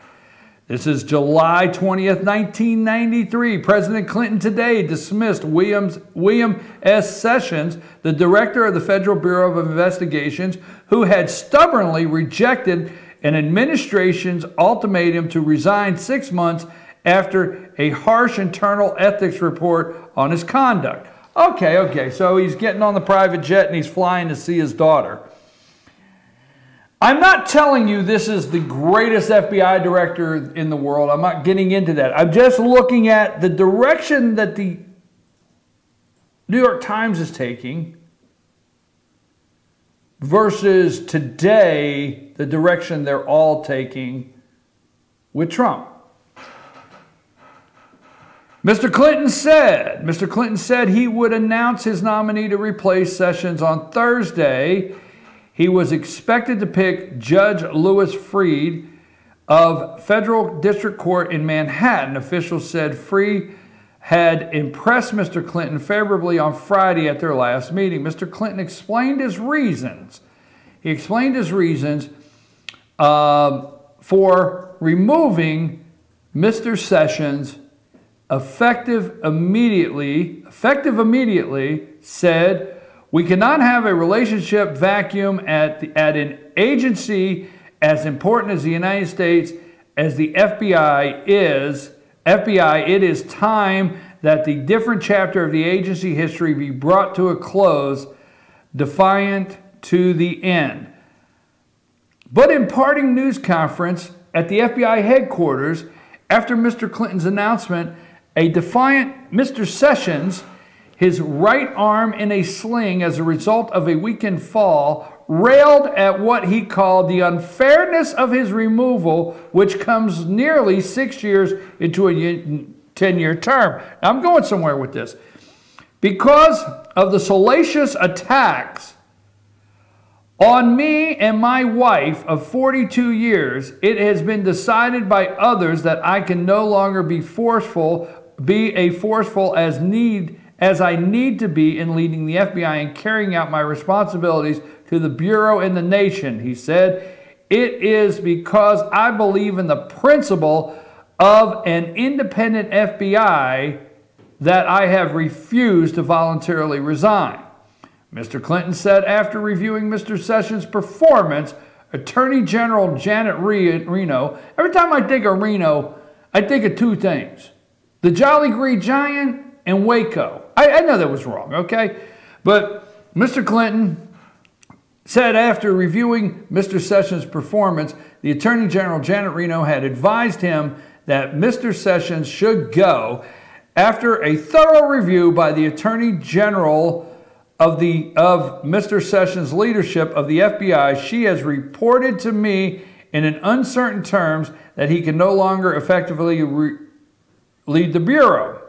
This is July 20th, 1993. President Clinton today dismissed William S. Sessions, the director of the Federal Bureau of Investigations, who had stubbornly rejected an administration's ultimatum to resign 6 months after a harsh internal ethics report on his conduct. Okay, so he's getting on the private jet and he's flying to see his daughter. I'm not telling you this is the greatest FBI director in the world. I'm not getting into that. I'm just looking at the direction that the New York Times is taking versus today, the direction they're all taking with Trump. Mr. Clinton said he would announce his nominee to replace Sessions on Thursday. He was expected to pick Judge Louis Freeh of Federal District Court in Manhattan. Officials said Freeh had impressed Mr. Clinton favorably on Friday at their last meeting. Mr. Clinton explained his reasons. He explained his reasons for removing Mr. Sessions effective immediately, said, "We cannot have a relationship vacuum at an agency as important as the United States as the FBI is. It is time that the different chapter of the agency history be brought to a close, defiant to the end." But in parting news conference at the FBI headquarters, after Mr. Clinton's announcement, a defiant Mr. Sessions, his right arm in a sling as a result of a weekend fall, railed at what he called the unfairness of his removal, which comes nearly 6 years into a 10-year term. Now, I'm going somewhere with this. Because of the salacious attacks on me and my wife of 42 years, it has been decided by others that I can no longer be forceful as I need to be in leading the FBI and carrying out my responsibilities to the Bureau and the nation, he said. It is because I believe in the principle of an independent FBI that I have refused to voluntarily resign. Mr. Clinton said after reviewing Mr. Sessions' performance, Attorney General Janet Reno, every time I think of Reno, I think of two things: the Jolly Green Giant and Waco. I know that was wrong, okay? But Mr. Clinton said after reviewing Mr. Sessions' performance, the Attorney General Janet Reno had advised him that Mr. Sessions should go. After a thorough review by the Attorney General of Mr. Sessions' leadership of the FBI, she has reported to me in an uncertain terms that he can no longer effectively lead the Bureau.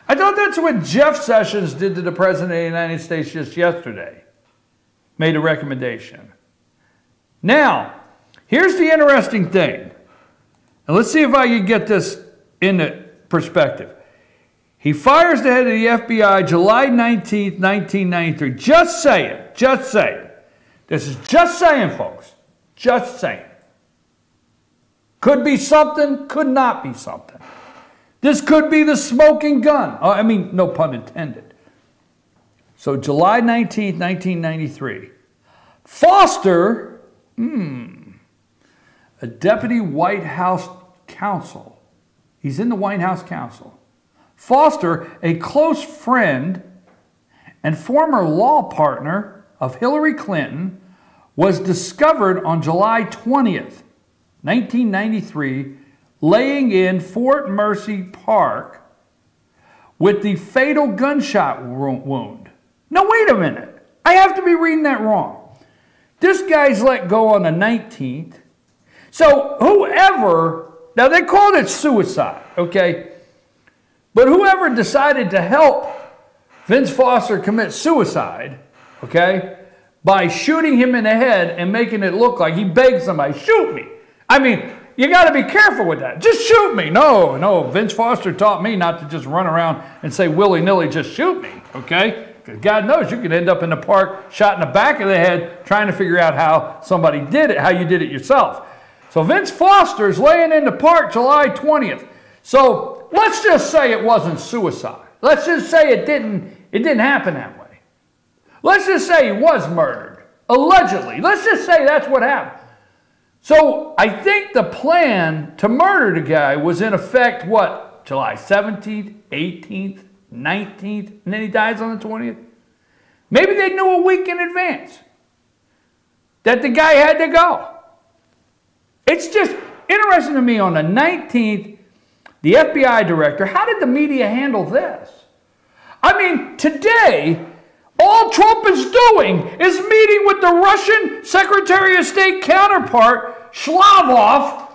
I thought that's what Jeff Sessions did to the President of the United States just yesterday. Made a recommendation. Now, here's the interesting thing. And let's see if I can get this into perspective. He fires the head of the FBI July 19th, 1993. Just saying. Just saying. This is just saying, folks. Just saying. Could be something, could not be something. This could be the smoking gun. I mean, no pun intended. So July 19th, 1993. Foster, a deputy White House counsel. He's in the White House counsel. Foster, a close friend and former law partner of Hillary Clinton, was discovered on July 20th, 1993, laying in Fort Mercy Park with the fatal gunshot wound. Now, wait a minute. I have to be reading that wrong. This guy's let go on the 19th. So whoever, now they called it suicide, okay? But whoever decided to help Vince Foster commit suicide, okay, by shooting him in the head and making it look like he begged somebody, shoot me. I mean, you got to be careful with that. Just shoot me. No, Vince Foster taught me not to just run around and say willy-nilly, just shoot me, okay? Because God knows you could end up in the park, shot in the back of the head, trying to figure out how somebody did it, how you did it yourself. So Vince Foster's laying in the park July 20th. So let's just say it wasn't suicide. Let's just say it didn't happen that way. Let's just say he was murdered, allegedly. Let's just say that's what happened. So I think the plan to murder the guy was in effect, what, July 17th, 18th, 19th, and then he dies on the 20th? Maybe they knew a week in advance. that the guy had to go. It's just interesting to me on the 19th, the FBI director, how did the media handle this? I mean, today, all Trump is doing is meeting with the Russian Secretary of State counterpart, Shlavov,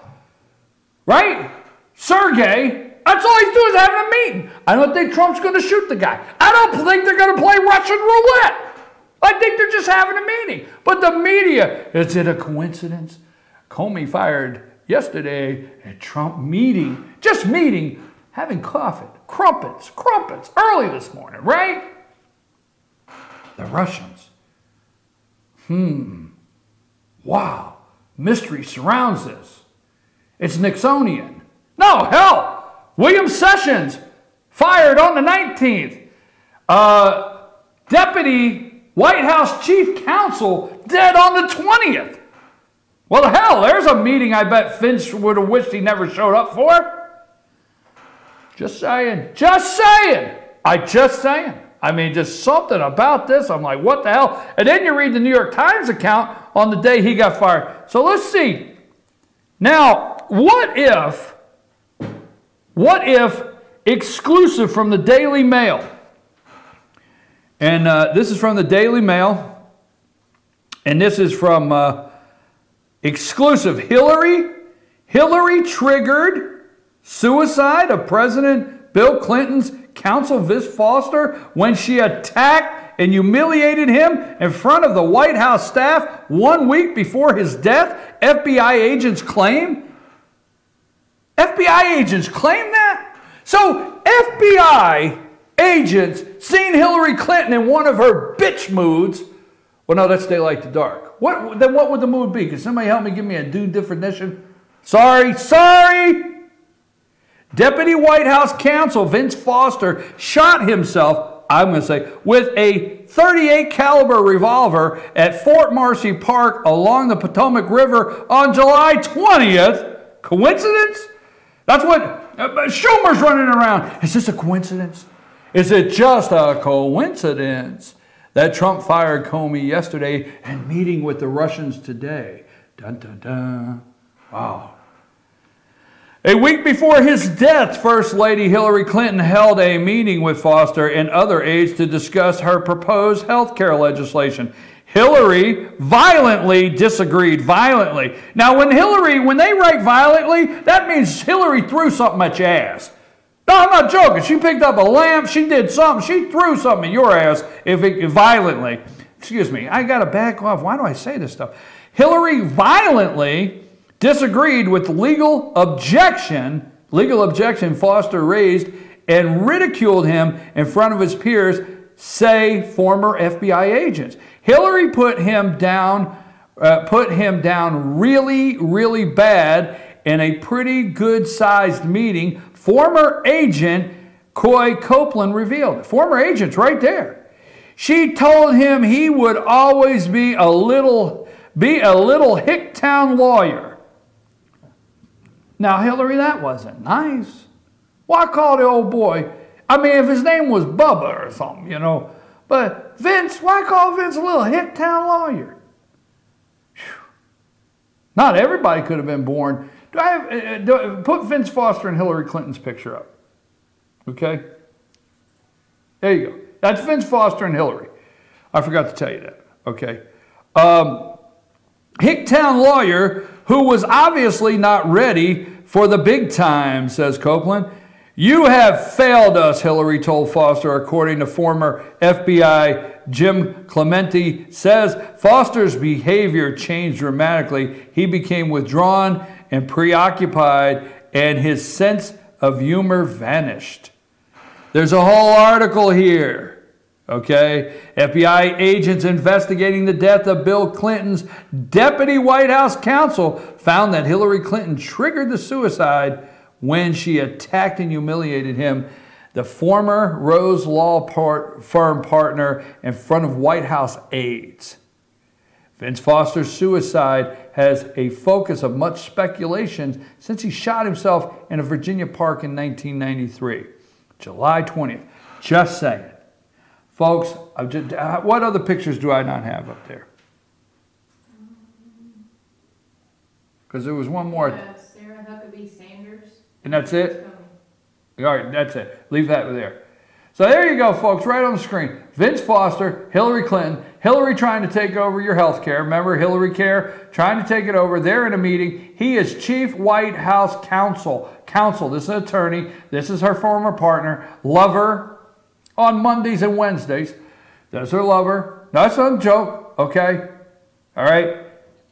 right? Sergei. That's all he's doing is having a meeting. I don't think Trump's going to shoot the guy. I don't think they're going to play Russian roulette. I think they're just having a meeting. But the media, is it a coincidence? Comey fired yesterday at Trump meeting, just meeting, having coffee, crumpets, early this morning, right? The Russians. Wow. Mystery surrounds this. It's Nixonian. No, hell. William Sessions fired on the 19th. Deputy White House Chief Counsel dead on the 20th. Well, hell, there's a meeting I bet Finch would have wished he never showed up for. Just saying. Just saying. Just saying. I mean, just something about this. I'm like, what the hell? And then you read the New York Times account on the day he got fired. So let's see. Now, what if exclusive from the Daily Mail, and this is from the Daily Mail, and this is from exclusive, Hillary triggered suicide of President Bill Clinton's counsel Vic Foster when she attacked and humiliated him in front of the White House staff 1 week before his death, FBI agents claim. FBI agents claim that? So FBI agents seen Hillary Clinton in one of her bitch moods. Well, no, that's daylight to dark. Then what would the mood be? Can somebody help me give me a new definition? Sorry. Deputy White House counsel Vince Foster shot himself, I'm going to say, with a .38 caliber revolver at Fort Marcy Park along the Potomac River on July 20th. Coincidence? That's what Schumer's running around. Is this a coincidence? Is it just a coincidence that Trump fired Comey yesterday and meeting with the Russians today? Dun, dun, dun. Wow. A week before his death, First Lady Hillary Clinton held a meeting with Foster and other aides to discuss her proposed health care legislation. Hillary violently disagreed. Violently. Now, when they write violently, that means Hillary threw something at your ass. No, I'm not joking. She picked up a lamp. She did something. She threw something at your ass violently. Excuse me. I got to back off. Why do I say this stuff? Hillary violently disagreed with the legal objection Foster raised and ridiculed him in front of his peers, say former FBI agents. Hillary put him down really, really bad in a pretty good-sized meeting. Former agent Coy Copeland revealed it. Former agent's right there. She told him he would always be a little Hicktown lawyer. Now, Hillary, that wasn't nice. Why call the old boy? I mean, if his name was Bubba or something, you know. But Vince, why call Vince a little Hicktown lawyer? Whew. Not everybody could have been born. Put Vince Foster and Hillary Clinton's picture up. Okay? There you go. That's Vince Foster and Hillary. I forgot to tell you that. Okay? Hicktown lawyer who was obviously not ready for the big time, says Copeland. You have failed us, Hillary told Foster, according to former FBI Jim Clemente. Says Foster's behavior changed dramatically. He became withdrawn and preoccupied, and his sense of humor vanished. There's a whole article here. Okay, FBI agents investigating the death of Bill Clinton's deputy White House counsel found that Hillary Clinton triggered the suicide when she attacked and humiliated him, the former Rose Law firm partner, in front of White House aides. Vince Foster's suicide has a focus of much speculation since he shot himself in a Virginia park in 1993, July 20th. Just saying. Folks, what other pictures do I not have up there? Because there was one more. Sarah Huckabee Sanders. And that's it? All right, that's it. Leave that there. So there you go, folks, right on the screen. Vince Foster, Hillary Clinton, Hillary trying to take over your health care. Remember Hillary Care trying to take it over. They're in a meeting. He is Chief White House Counsel. This is an attorney. This is her former partner. Lover on Mondays and Wednesdays. That's her lover. That's not a joke, okay? All right?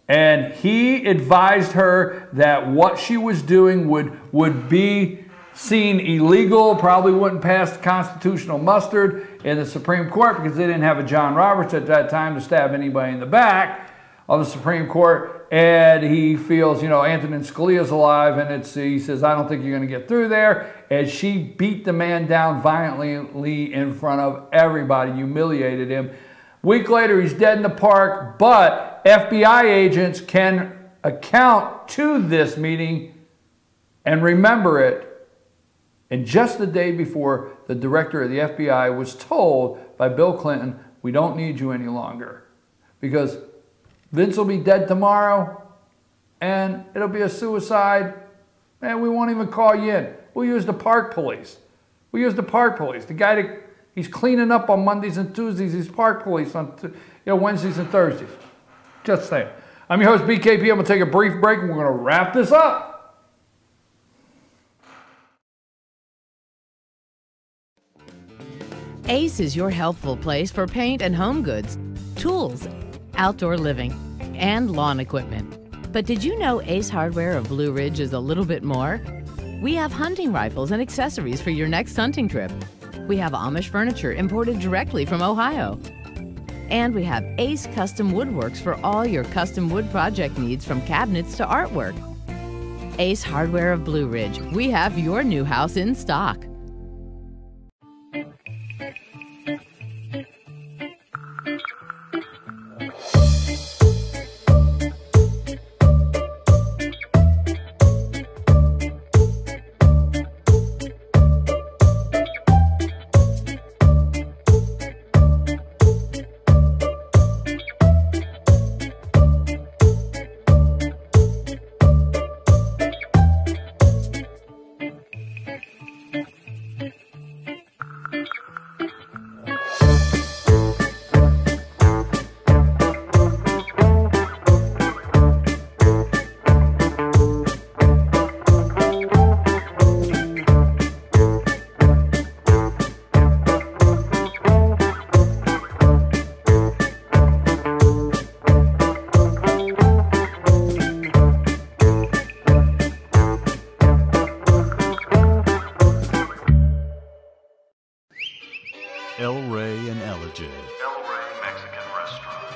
And he advised her that what she was doing would be seen illegal, probably wouldn't pass the constitutional muster in the Supreme Court because they didn't have a John Roberts at that time to stab anybody in the back of the Supreme Court. And he feels, Antonin Scalia's alive, and he says, I don't think you're going to get through there. And she beat the man down violently in front of everybody, humiliated him. Week later, he's dead in the park, but FBI agents can account to this meeting and remember it. And just the day before, the director of the FBI was told by Bill Clinton, we don't need you any longer because Vince will be dead tomorrow and it'll be a suicide and we won't even call you in. We'll use the park police. We'll use the park police. The guy that he's cleaning up on Mondays and Tuesdays, he's park police on Wednesdays and Thursdays. Just saying. I'm your host, BKP. I'm going to take a brief break and we're going to wrap this up. Ace is your helpful place for paint and home goods, tools, outdoor living, and lawn equipment. But did you know Ace Hardware of Blue Ridge is a little bit more? We have hunting rifles and accessories for your next hunting trip. We have Amish furniture imported directly from Ohio. And we have Ace Custom Woodworks for all your custom wood project needs from cabinets to artwork. Ace Hardware of Blue Ridge, we have your new house in stock.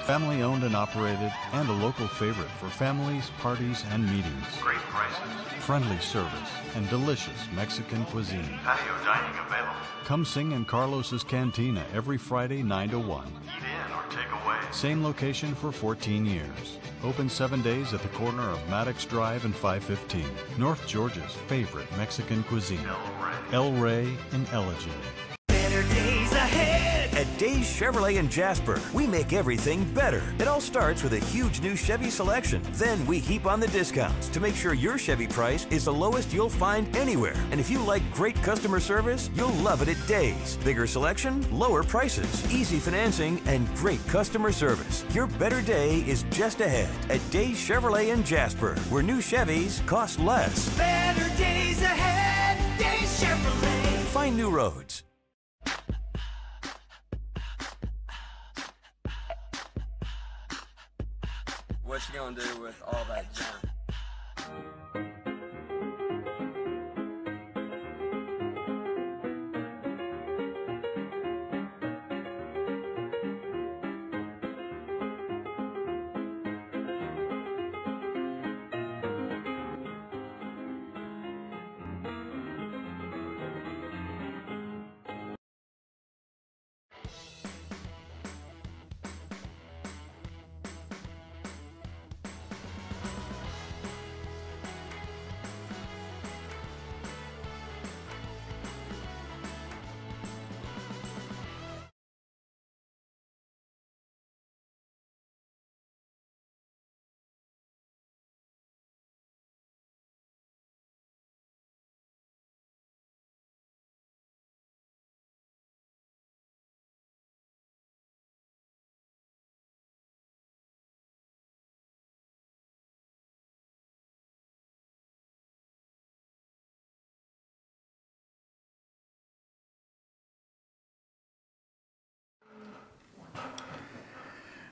Family-owned and operated, and a local favorite for families, parties, and meetings. Great prices. Friendly service and delicious Mexican cuisine. Patio dining available. Come sing in Carlos's Cantina every Friday 9 to 1. Eat in or take away. Same location for 14 years. Open 7 days at the corner of Maddox Drive and 515. North Georgia's favorite Mexican cuisine. El Rey in Ellijay. Better days ahead. At Days Chevrolet in Jasper, we make everything better. It all starts with a huge new Chevy selection. Then we heap on the discounts to make sure your Chevy price is the lowest you'll find anywhere. And if you like great customer service, you'll love it at Days. Bigger selection, lower prices, easy financing, and great customer service. Your better day is just ahead at Days Chevrolet in Jasper, where new Chevys cost less. Better days ahead. Days Chevrolet. Find new roads. What you gonna do with all that junk?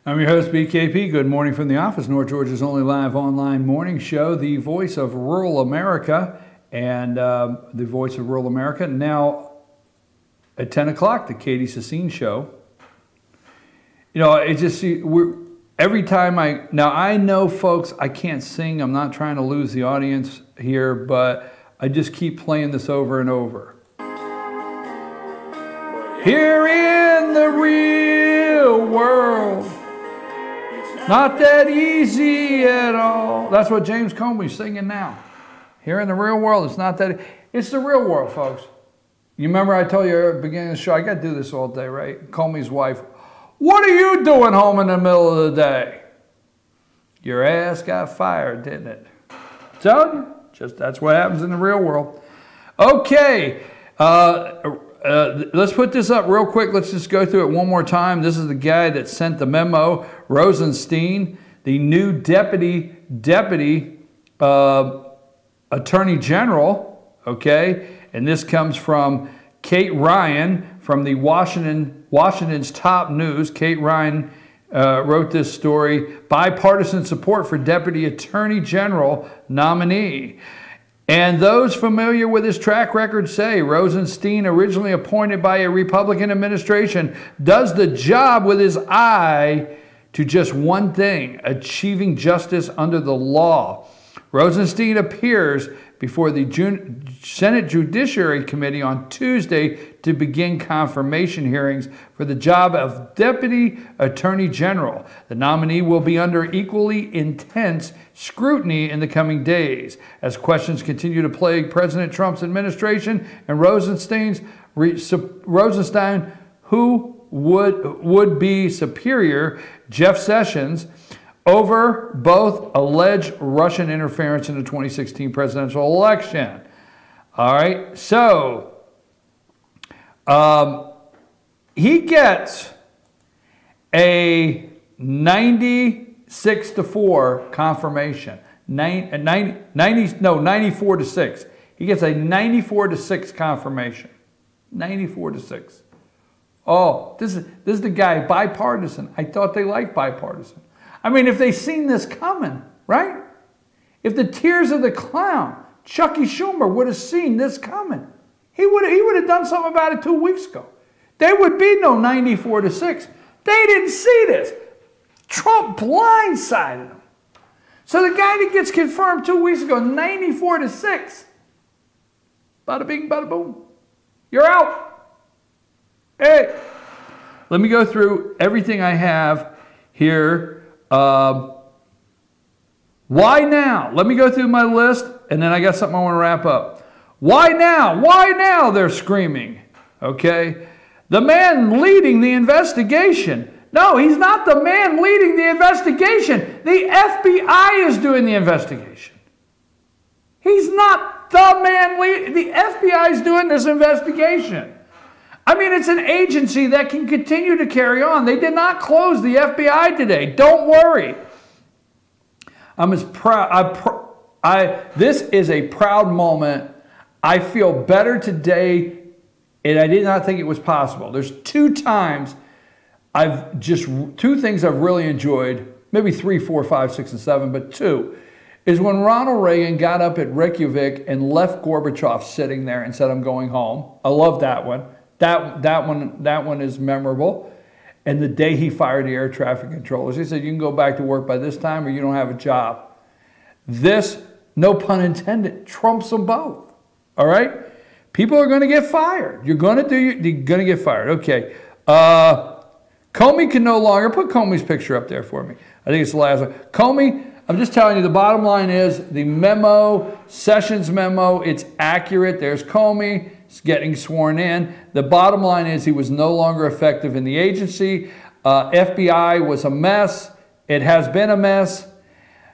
I'm your host, BKP. Good morning from the office, North Georgia's only live online morning show, the voice of rural America, and the voice of rural America. Now, at 10 o'clock, the Katie Sassine show. You know, it just, every time now I know, folks, I can't sing. I'm not trying to lose the audience here, but I just keep playing this over and over. Here in the real world, not that easy at all. That's what James Comey's singing now. Here in the real world, it's not that. It's the real world, folks. You remember I told you at the beginning of the show, I got to do this all day, right? Comey's wife, what are you doing home in the middle of the day? Your ass got fired, didn't it? Telling you, just that's what happens in the real world. Okay. Let's put this up real quick. Let's just go through it one more time. This is the guy that sent the memo, Rosenstein, the new deputy attorney general, okay? And this comes from Kate Ryan from the Washington's Top News. Kate Ryan wrote this story, bipartisan support for deputy attorney general nominee. And those familiar with his track record say Rosenstein, originally appointed by a Republican administration, does the job with his eye to just one thing, achieving justice under the law. Rosenstein appears before the Senate Judiciary Committee on Tuesday to begin confirmation hearings for the job of Deputy Attorney General. The nominee will be under equally intense scrutiny in the coming days as questions continue to plague President Trump's administration and Rosenstein, who would be superior, Jeff Sessions, over both alleged Russian interference in the 2016 presidential election. All right, so he gets a 96-4 confirmation. 94-6. He gets a 94-6 confirmation. 94-6. Oh, this is the guy, bipartisan. I thought they liked bipartisan. I mean, if they seen this coming, right? If the tears of the clown, Chucky Schumer, would have seen this coming, he would have done something about it 2 weeks ago. There would be no 94-6. They didn't see this. Trump blindsided him. So the guy that gets confirmed 2 weeks ago, 94-6, bada bing, bada boom, you're out. Hey, let me go through everything I have here. Why now? Let me go through my list, and then I got something I want to wrap up. Why now? Why now? They're screaming. Okay? The man leading the investigation. No, he's not the man leading the investigation. The FBI is doing the investigation. He's not the man leading. The FBI is doing this investigation. I mean, it's an agency that can continue to carry on. They did not close the FBI today. Don't worry. I'm as proud. This is a proud moment. I feel better today, and I did not think it was possible. There's two things I've really enjoyed, maybe 3, 4, 5, 6, and 7, but 2, is when Ronald Reagan got up at Reykjavik and left Gorbachev sitting there and said, I'm going home. I love that one. That one is memorable. And the day he fired the air traffic controllers, he said, you can go back to work by this time or you don't have a job. This, no pun intended, trumps them both. All right? People are going to get fired. You're going to get fired. Okay. Comey can no longer, put Comey's picture up there for me. I think it's the last one. Comey, I'm just telling you, the bottom line is the memo, Sessions memo, it's accurate. There's Comey. Getting sworn in. The bottom line is he was no longer effective in the agency. FBI was a mess. It has been a mess.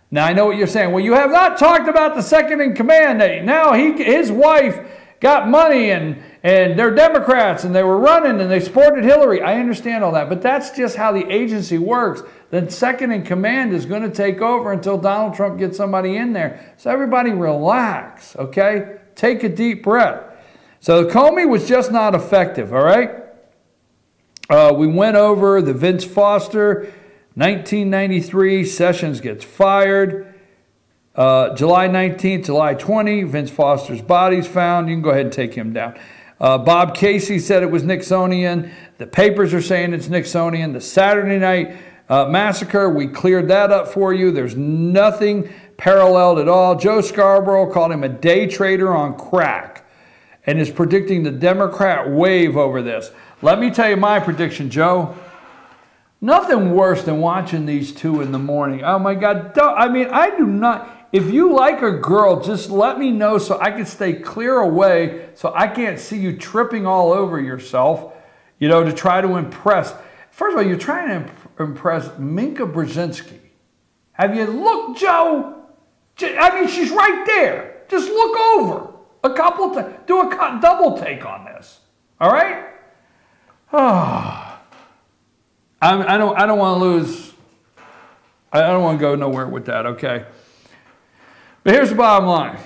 Now, I know what you're saying. Well, you have not talked about the second in command. Now, his wife got money and they're Democrats and they were running and they supported Hillary. I understand all that, but that's just how the agency works. The second in command is going to take over until Donald Trump gets somebody in there. So everybody relax, okay? Take a deep breath. So Comey was just not effective, all right? We went over the Vince Foster, 1993, Sessions gets fired. July 19th, July 20, Vince Foster's body's found. You can go ahead and take him down. Bob Casey said it was Nixonian. The papers are saying it's Nixonian. The Saturday night massacre, we cleared that up for you. There's nothing paralleled at all. Joe Scarborough called him a day trader on crack and is predicting the Democrat wave over this. Let me tell you my prediction, Joe. Nothing worse than watching these two in the morning. Oh my God. I do not. If you like a girl, just let me know so I can stay clear away so I can't see you tripping all over yourself, you know, to try to impress. First of all, you're trying to impress Minka Brzezinski. Have you looked, Joe? I mean, she's right there. Just look over a couple times. Do a double take on this. All right? I don't want to lose. I don't want to go nowhere with that, okay? But here's the bottom line.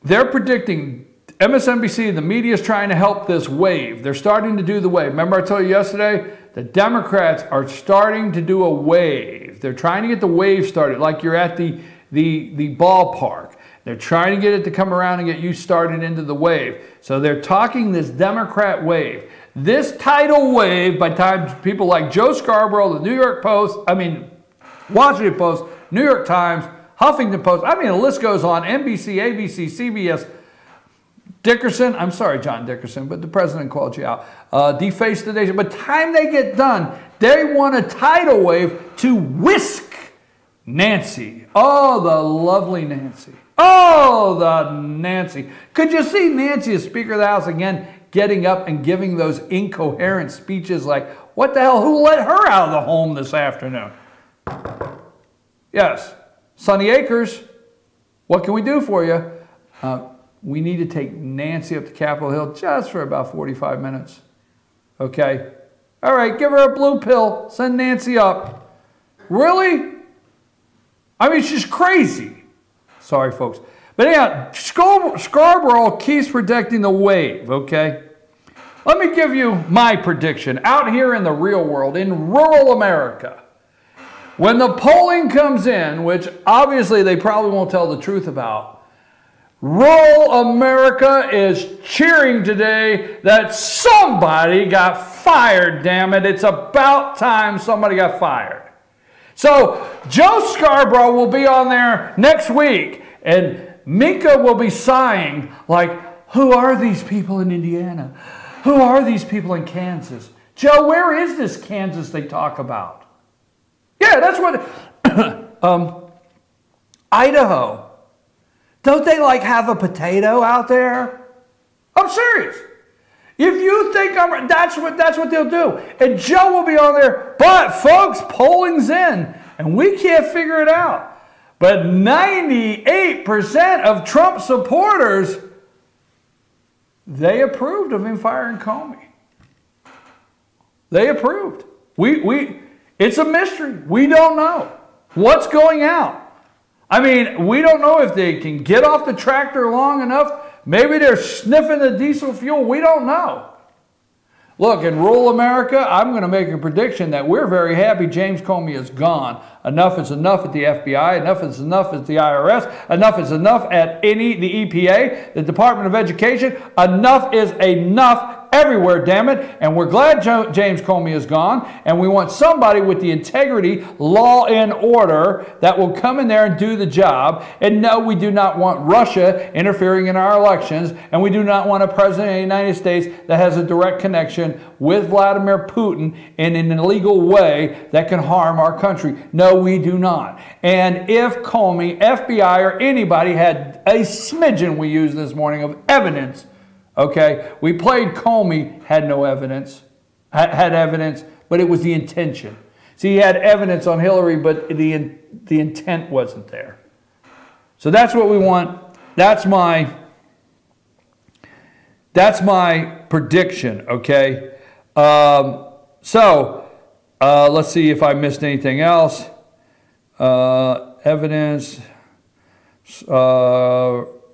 They're predicting, MSNBC, the media is trying to help this wave. They're starting to do the wave. Remember I told you yesterday? The Democrats are starting to do a wave. They're trying to get the wave started like you're at the ballpark. They're trying to get it to come around and get you started into the wave. So they're talking this Democrat wave. This tidal wave, by time people like Joe Scarborough, the New York Post, Washington Post, New York Times, Huffington Post, the list goes on, NBC, ABC, CBS, Dickerson, I'm sorry, John Dickerson, but the president called you out, defaced the nation. By the time they get done, they want a tidal wave to whisk Nancy. Oh, the lovely Nancy. Oh, the Nancy. Could you see Nancy as Speaker of the House again, getting up and giving those incoherent speeches like, what the hell, who let her out of the home this afternoon? Yes. Sunny Acres, what can we do for you? We need to take Nancy up to Capitol Hill just for about 45 minutes. Okay? All right, give her a blue pill. Send Nancy up. Really? She's crazy. Sorry, folks. But anyhow, Scarborough keeps predicting the wave, okay? Let me give you my prediction. Out here in the real world, in rural America, when the polling comes in, which obviously they probably won't tell the truth about, rural America is cheering today that somebody got fired, damn it. It's about time somebody got fired. So Joe Scarborough will be on there next week, and Minka will be sighing like, who are these people in Indiana? Who are these people in Kansas? Joe, where is this Kansas they talk about? Yeah, that's what, Idaho. Don't they like have a potato out there? I'm serious. If you think that's what they'll do. And Joe will be on there. But folks, polling's in, and we can't figure it out. But 98% of Trump supporters, they approved of him firing Comey. They approved. It's a mystery. We don't know what's going out. We don't know if they can get off the tractor long enough. Maybe they're sniffing the diesel fuel. We don't know. Look, in rural America, I'm going to make a prediction that we're very happy James Comey is gone. Enough is enough at the FBI. Enough is enough at the IRS. Enough is enough at the EPA, the Department of Education. Enough is enough everywhere, damn it. And we're glad James Comey is gone. And we want somebody with the integrity, law, and order that will come in there and do the job. And no, we do not want Russia interfering in our elections. And we do not want a president of the United States that has a direct connection with Vladimir Putin in an illegal way that can harm our country. No, we do not. And if Comey, FBI, or anybody had a smidgen we used this morning of evidence, okay, we played Comey, had no evidence, had evidence, but it was the intention. See, he had evidence on Hillary, but the intent wasn't there. So that's what we want. That's my prediction, okay? Let's see if I missed anything else. Evidence,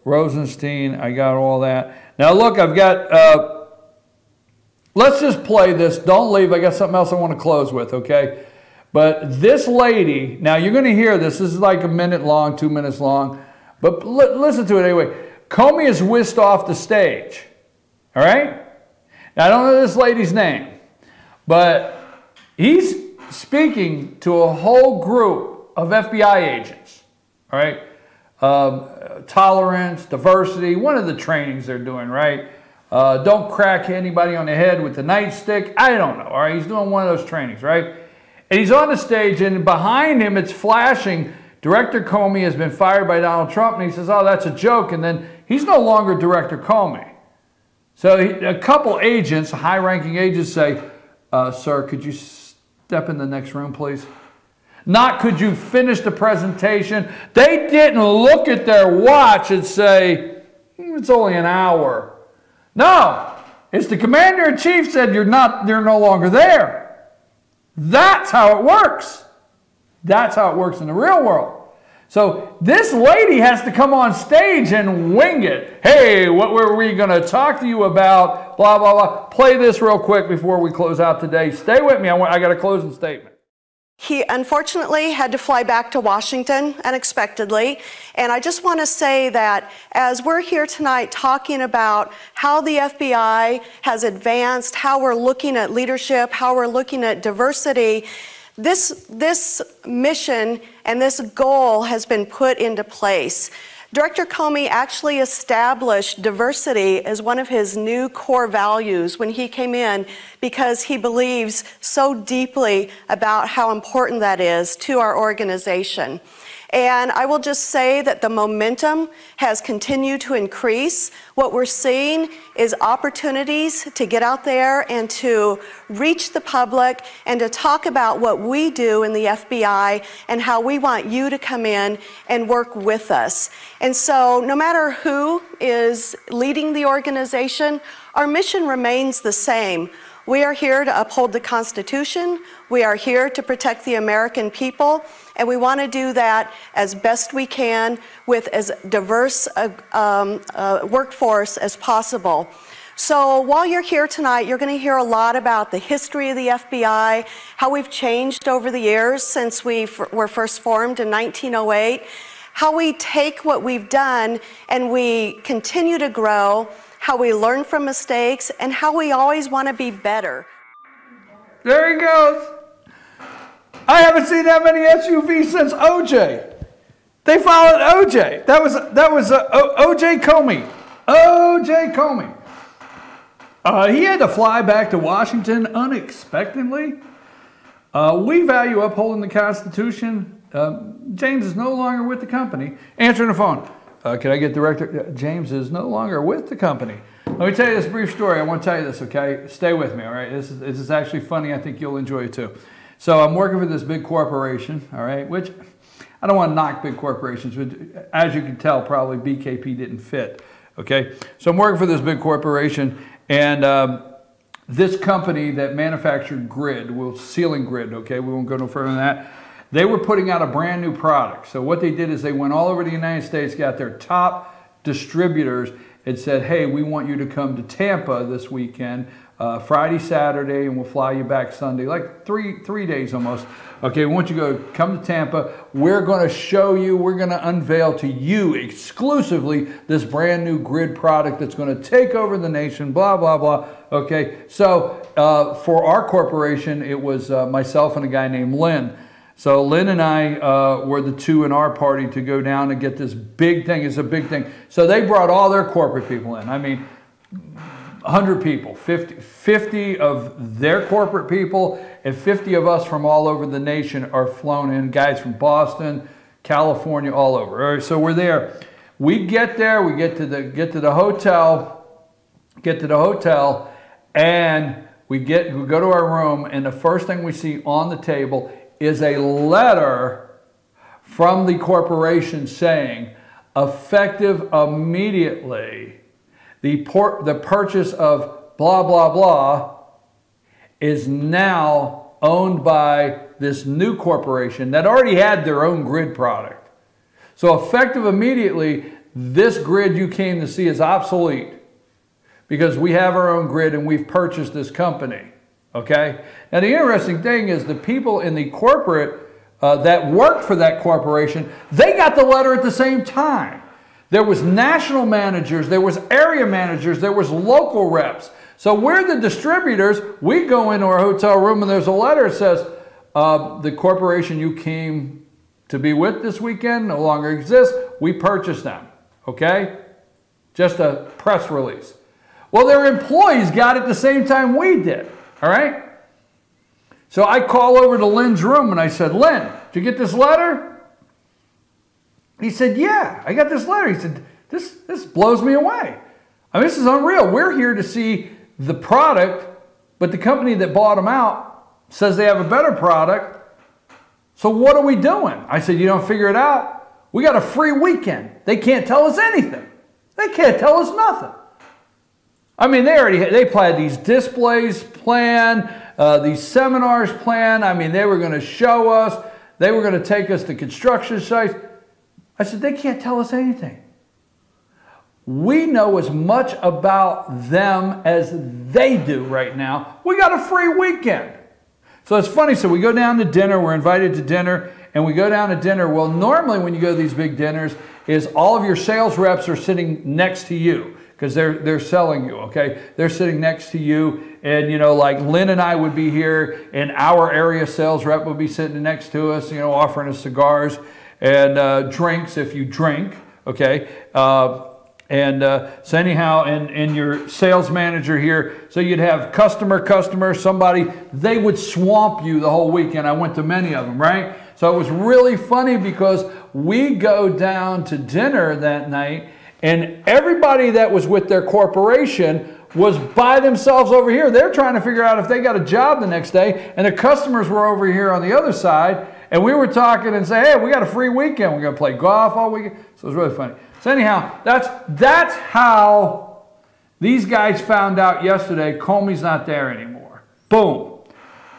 Rosenstein, I got all that. Now look, I've got, let's just play this. Don't leave. I got something else I want to close with, okay? But this lady, now you're going to hear this. This is like a minute long, 2 minutes long. But listen to it anyway. Comey is whisked off the stage. All right? Now, I don't know this lady's name. But he's speaking to a whole group of FBI agents. All right? Tolerance, diversity, one of the trainings they're doing, right? Don't crack anybody on the head with the nightstick. I don't know. All right? He's doing one of those trainings, right? And he's on the stage, and behind him, it's flashing. Director Comey has been fired by Donald Trump, and he says, oh, that's a joke. And then he's no longer Director Comey. So a couple agents, high-ranking agents say, sir, could you step in the next room, please? Not could you finish the presentation. They didn't look at their watch and say, it's only an hour. No, it's the commander-in-chief said you're no longer there. That's how it works. That's how it works in the real world. So this lady has to come on stage and wing it. Hey, what were we going to talk to you about? Blah, blah, blah. Play this real quick before we close out today. Stay with me. I got a closing statement. He unfortunately had to fly back to Washington unexpectedly. And I just want to say that as we're here tonight talking about how the FBI has advanced, how we're looking at leadership, how we're looking at diversity, this mission and this goal has been put into place. Director Comey actually established diversity as one of his new core values when he came in because he believes so deeply about how important that is to our organization. And I will just say that the momentum has continued to increase. What we're seeing is opportunities to get out there and to reach the public and to talk about what we do in the FBI and how we want you to come in and work with us. And so no matter who is leading the organization, our mission remains the same. We are here to uphold the Constitution. We are here to protect the American people, and we want to do that as best we can with as diverse a workforce as possible. So while you're here tonight, you're going to hear a lot about the history of the FBI, how we've changed over the years since we were first formed in 1908, how we take what we've done and we continue to grow, how we learn from mistakes, and how we always want to be better. There he goes. I haven't seen that many SUVs since OJ. They followed OJ. That was OJ Comey. OJ Comey. He had to fly back to Washington unexpectedly. We value upholding the Constitution. James is no longer with the company. Answering the phone. Can I get Director? James is no longer with the company. Let me tell you this brief story. I want to tell you this, okay? Stay with me, all right? This is actually funny. I think you'll enjoy it too. So I'm working for this big corporation, all right, which I don't want to knock big corporations, but as you can tell, probably BKP didn't fit, okay? So I'm working for this big corporation, and this company that manufactured grid, ceiling grid, okay? We won't go no further than that. They were putting out a brand new product. So what they did is they went all over the United States, got their top distributors, and said, hey, we want you to come to Tampa this weekend, Friday, Saturday, and we'll fly you back Sunday, like three days almost. Okay, we want you to come to Tampa. We're going to show you, we're going to unveil to you exclusively this brand new grid product that's going to take over the nation, blah, blah, blah. Okay, so for our corporation, it was myself and a guy named Lynn. So Lynn and I were the two in our party to go down and get this big thing. It's a big thing. So they brought all their corporate people in. I mean, 100 people, 50 of their corporate people, and 50 of us from all over the nation are flown in. Guys from Boston, California, all over. All right, so we're there. We get there. We get to the hotel. And we go to our room, and the first thing we see on the table is a letter from the corporation saying, effective immediately, the purchase of blah, blah, blah is now owned by this new corporation that already had their own grid product. So effective immediately, this grid you came to see is obsolete because we have our own grid and we've purchased this company. okay? Now, the interesting thing is the people in the corporate that worked for that corporation, they got the letter at the same time. There was national managers, there was area managers, there was local reps. So we're the distributors. We go into our hotel room and there's a letter that says, the corporation you came to be with this weekend no longer exists. We purchased them, okay? Just a press release. Well, their employees got it the same time we did, all right? So I call over to Lynn's room and I said, Lynn, did you get this letter? He said, yeah, I got this letter. He said, this blows me away. I mean, this is unreal. We're here to see the product, but the company that bought them out says they have a better product. So what are we doing? I said, you don't figure it out? We got a free weekend. They can't tell us anything. They can't tell us nothing. I mean, they had these displays planned, these seminars planned. I mean, they were going to show us. They were going to take us to construction sites. I said, they can't tell us anything. We know as much about them as they do right now. We got a free weekend. So it's funny. So we go down to dinner. We're invited to dinner. And we go down to dinner. Well, normally when you go to these big dinners, is all of your sales reps are sitting next to you because they're selling you, okay? They're sitting next to you. And, you know, like Lynn and I would be here, and our area sales rep would be sitting next to us, you know, offering us cigars and drinks if you drink, okay? So anyhow, and your sales manager here, so you'd have customer, somebody, they would swamp you the whole weekend. I went to many of them, right? So it was really funny because we go down to dinner that night and everybody that was with their corporation was by themselves over here. They're trying to figure out if they got a job the next day, and the customers were over here on the other side, and we were talking and saying, hey, we got a free weekend. We're going to play golf all weekend. So it was really funny. So anyhow, that's how these guys found out yesterday Comey's not there anymore. Boom.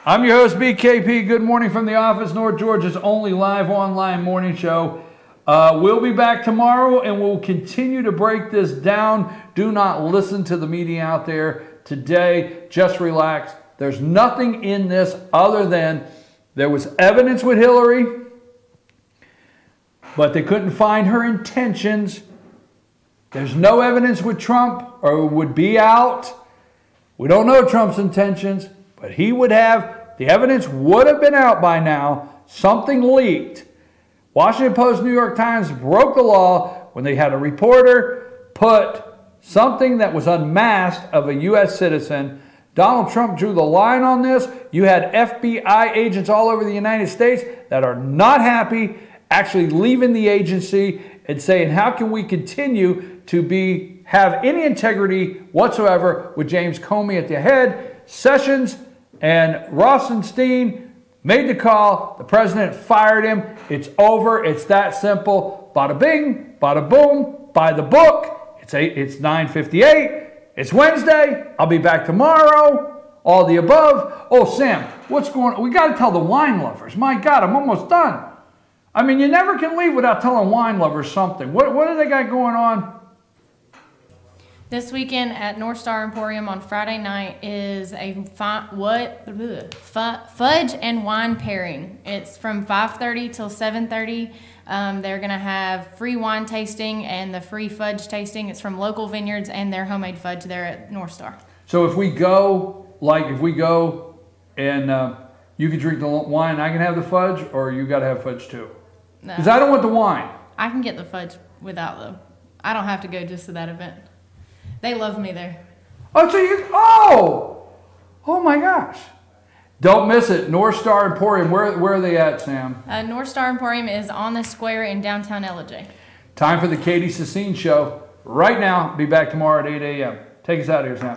I'm your host, BKP. Good morning from the office, North Georgia's only live online morning show. We'll be back tomorrow and we'll continue to break this down. Do not listen to the media out there today. Just relax. There's nothing in this other than there was evidence with Hillary, but they couldn't find her intentions. There's no evidence with Trump, or would be out. We don't know Trump's intentions, but he would have. The evidence would have been out by now. Something leaked. Washington Post, New York Times broke the law when they had a reporter put something that was unmasked of a U.S. citizen. Donald Trump drew the line on this. You had FBI agents all over the United States that are not happy, actually leaving the agency and saying, how can we continue to have any integrity whatsoever with James Comey at the head? Sessions and Rosenstein made the call. The president fired him. It's over. It's that simple. Bada bing, bada boom, by the book. It's 9:58. It's Wednesday. I'll be back tomorrow. All the above. Oh, Sam, what's going on? We got to tell the wine lovers. My God, I'm almost done. I mean, you never can leave without telling wine lovers something. What do they got going on? This weekend at North Star Emporium on Friday night is a fudge and wine pairing. It's from 5:30 till 7:30. They're going to have free wine tasting and the free fudge tasting. It's from local vineyards and their homemade fudge there at North Star. So if we go and you can drink the wine, I can have the fudge, or you got to have fudge too? Because I don't want the wine. I can get the fudge without them. I don't have to go just to that event. They love me there. Oh, so oh my gosh. Don't miss it. North Star Emporium. Where are they at, Sam? North Star Emporium is on the square in downtown LJ. Time for the Katie Sassine Show. Right now. Be back tomorrow at 8 a.m. Take us out of here, Sam.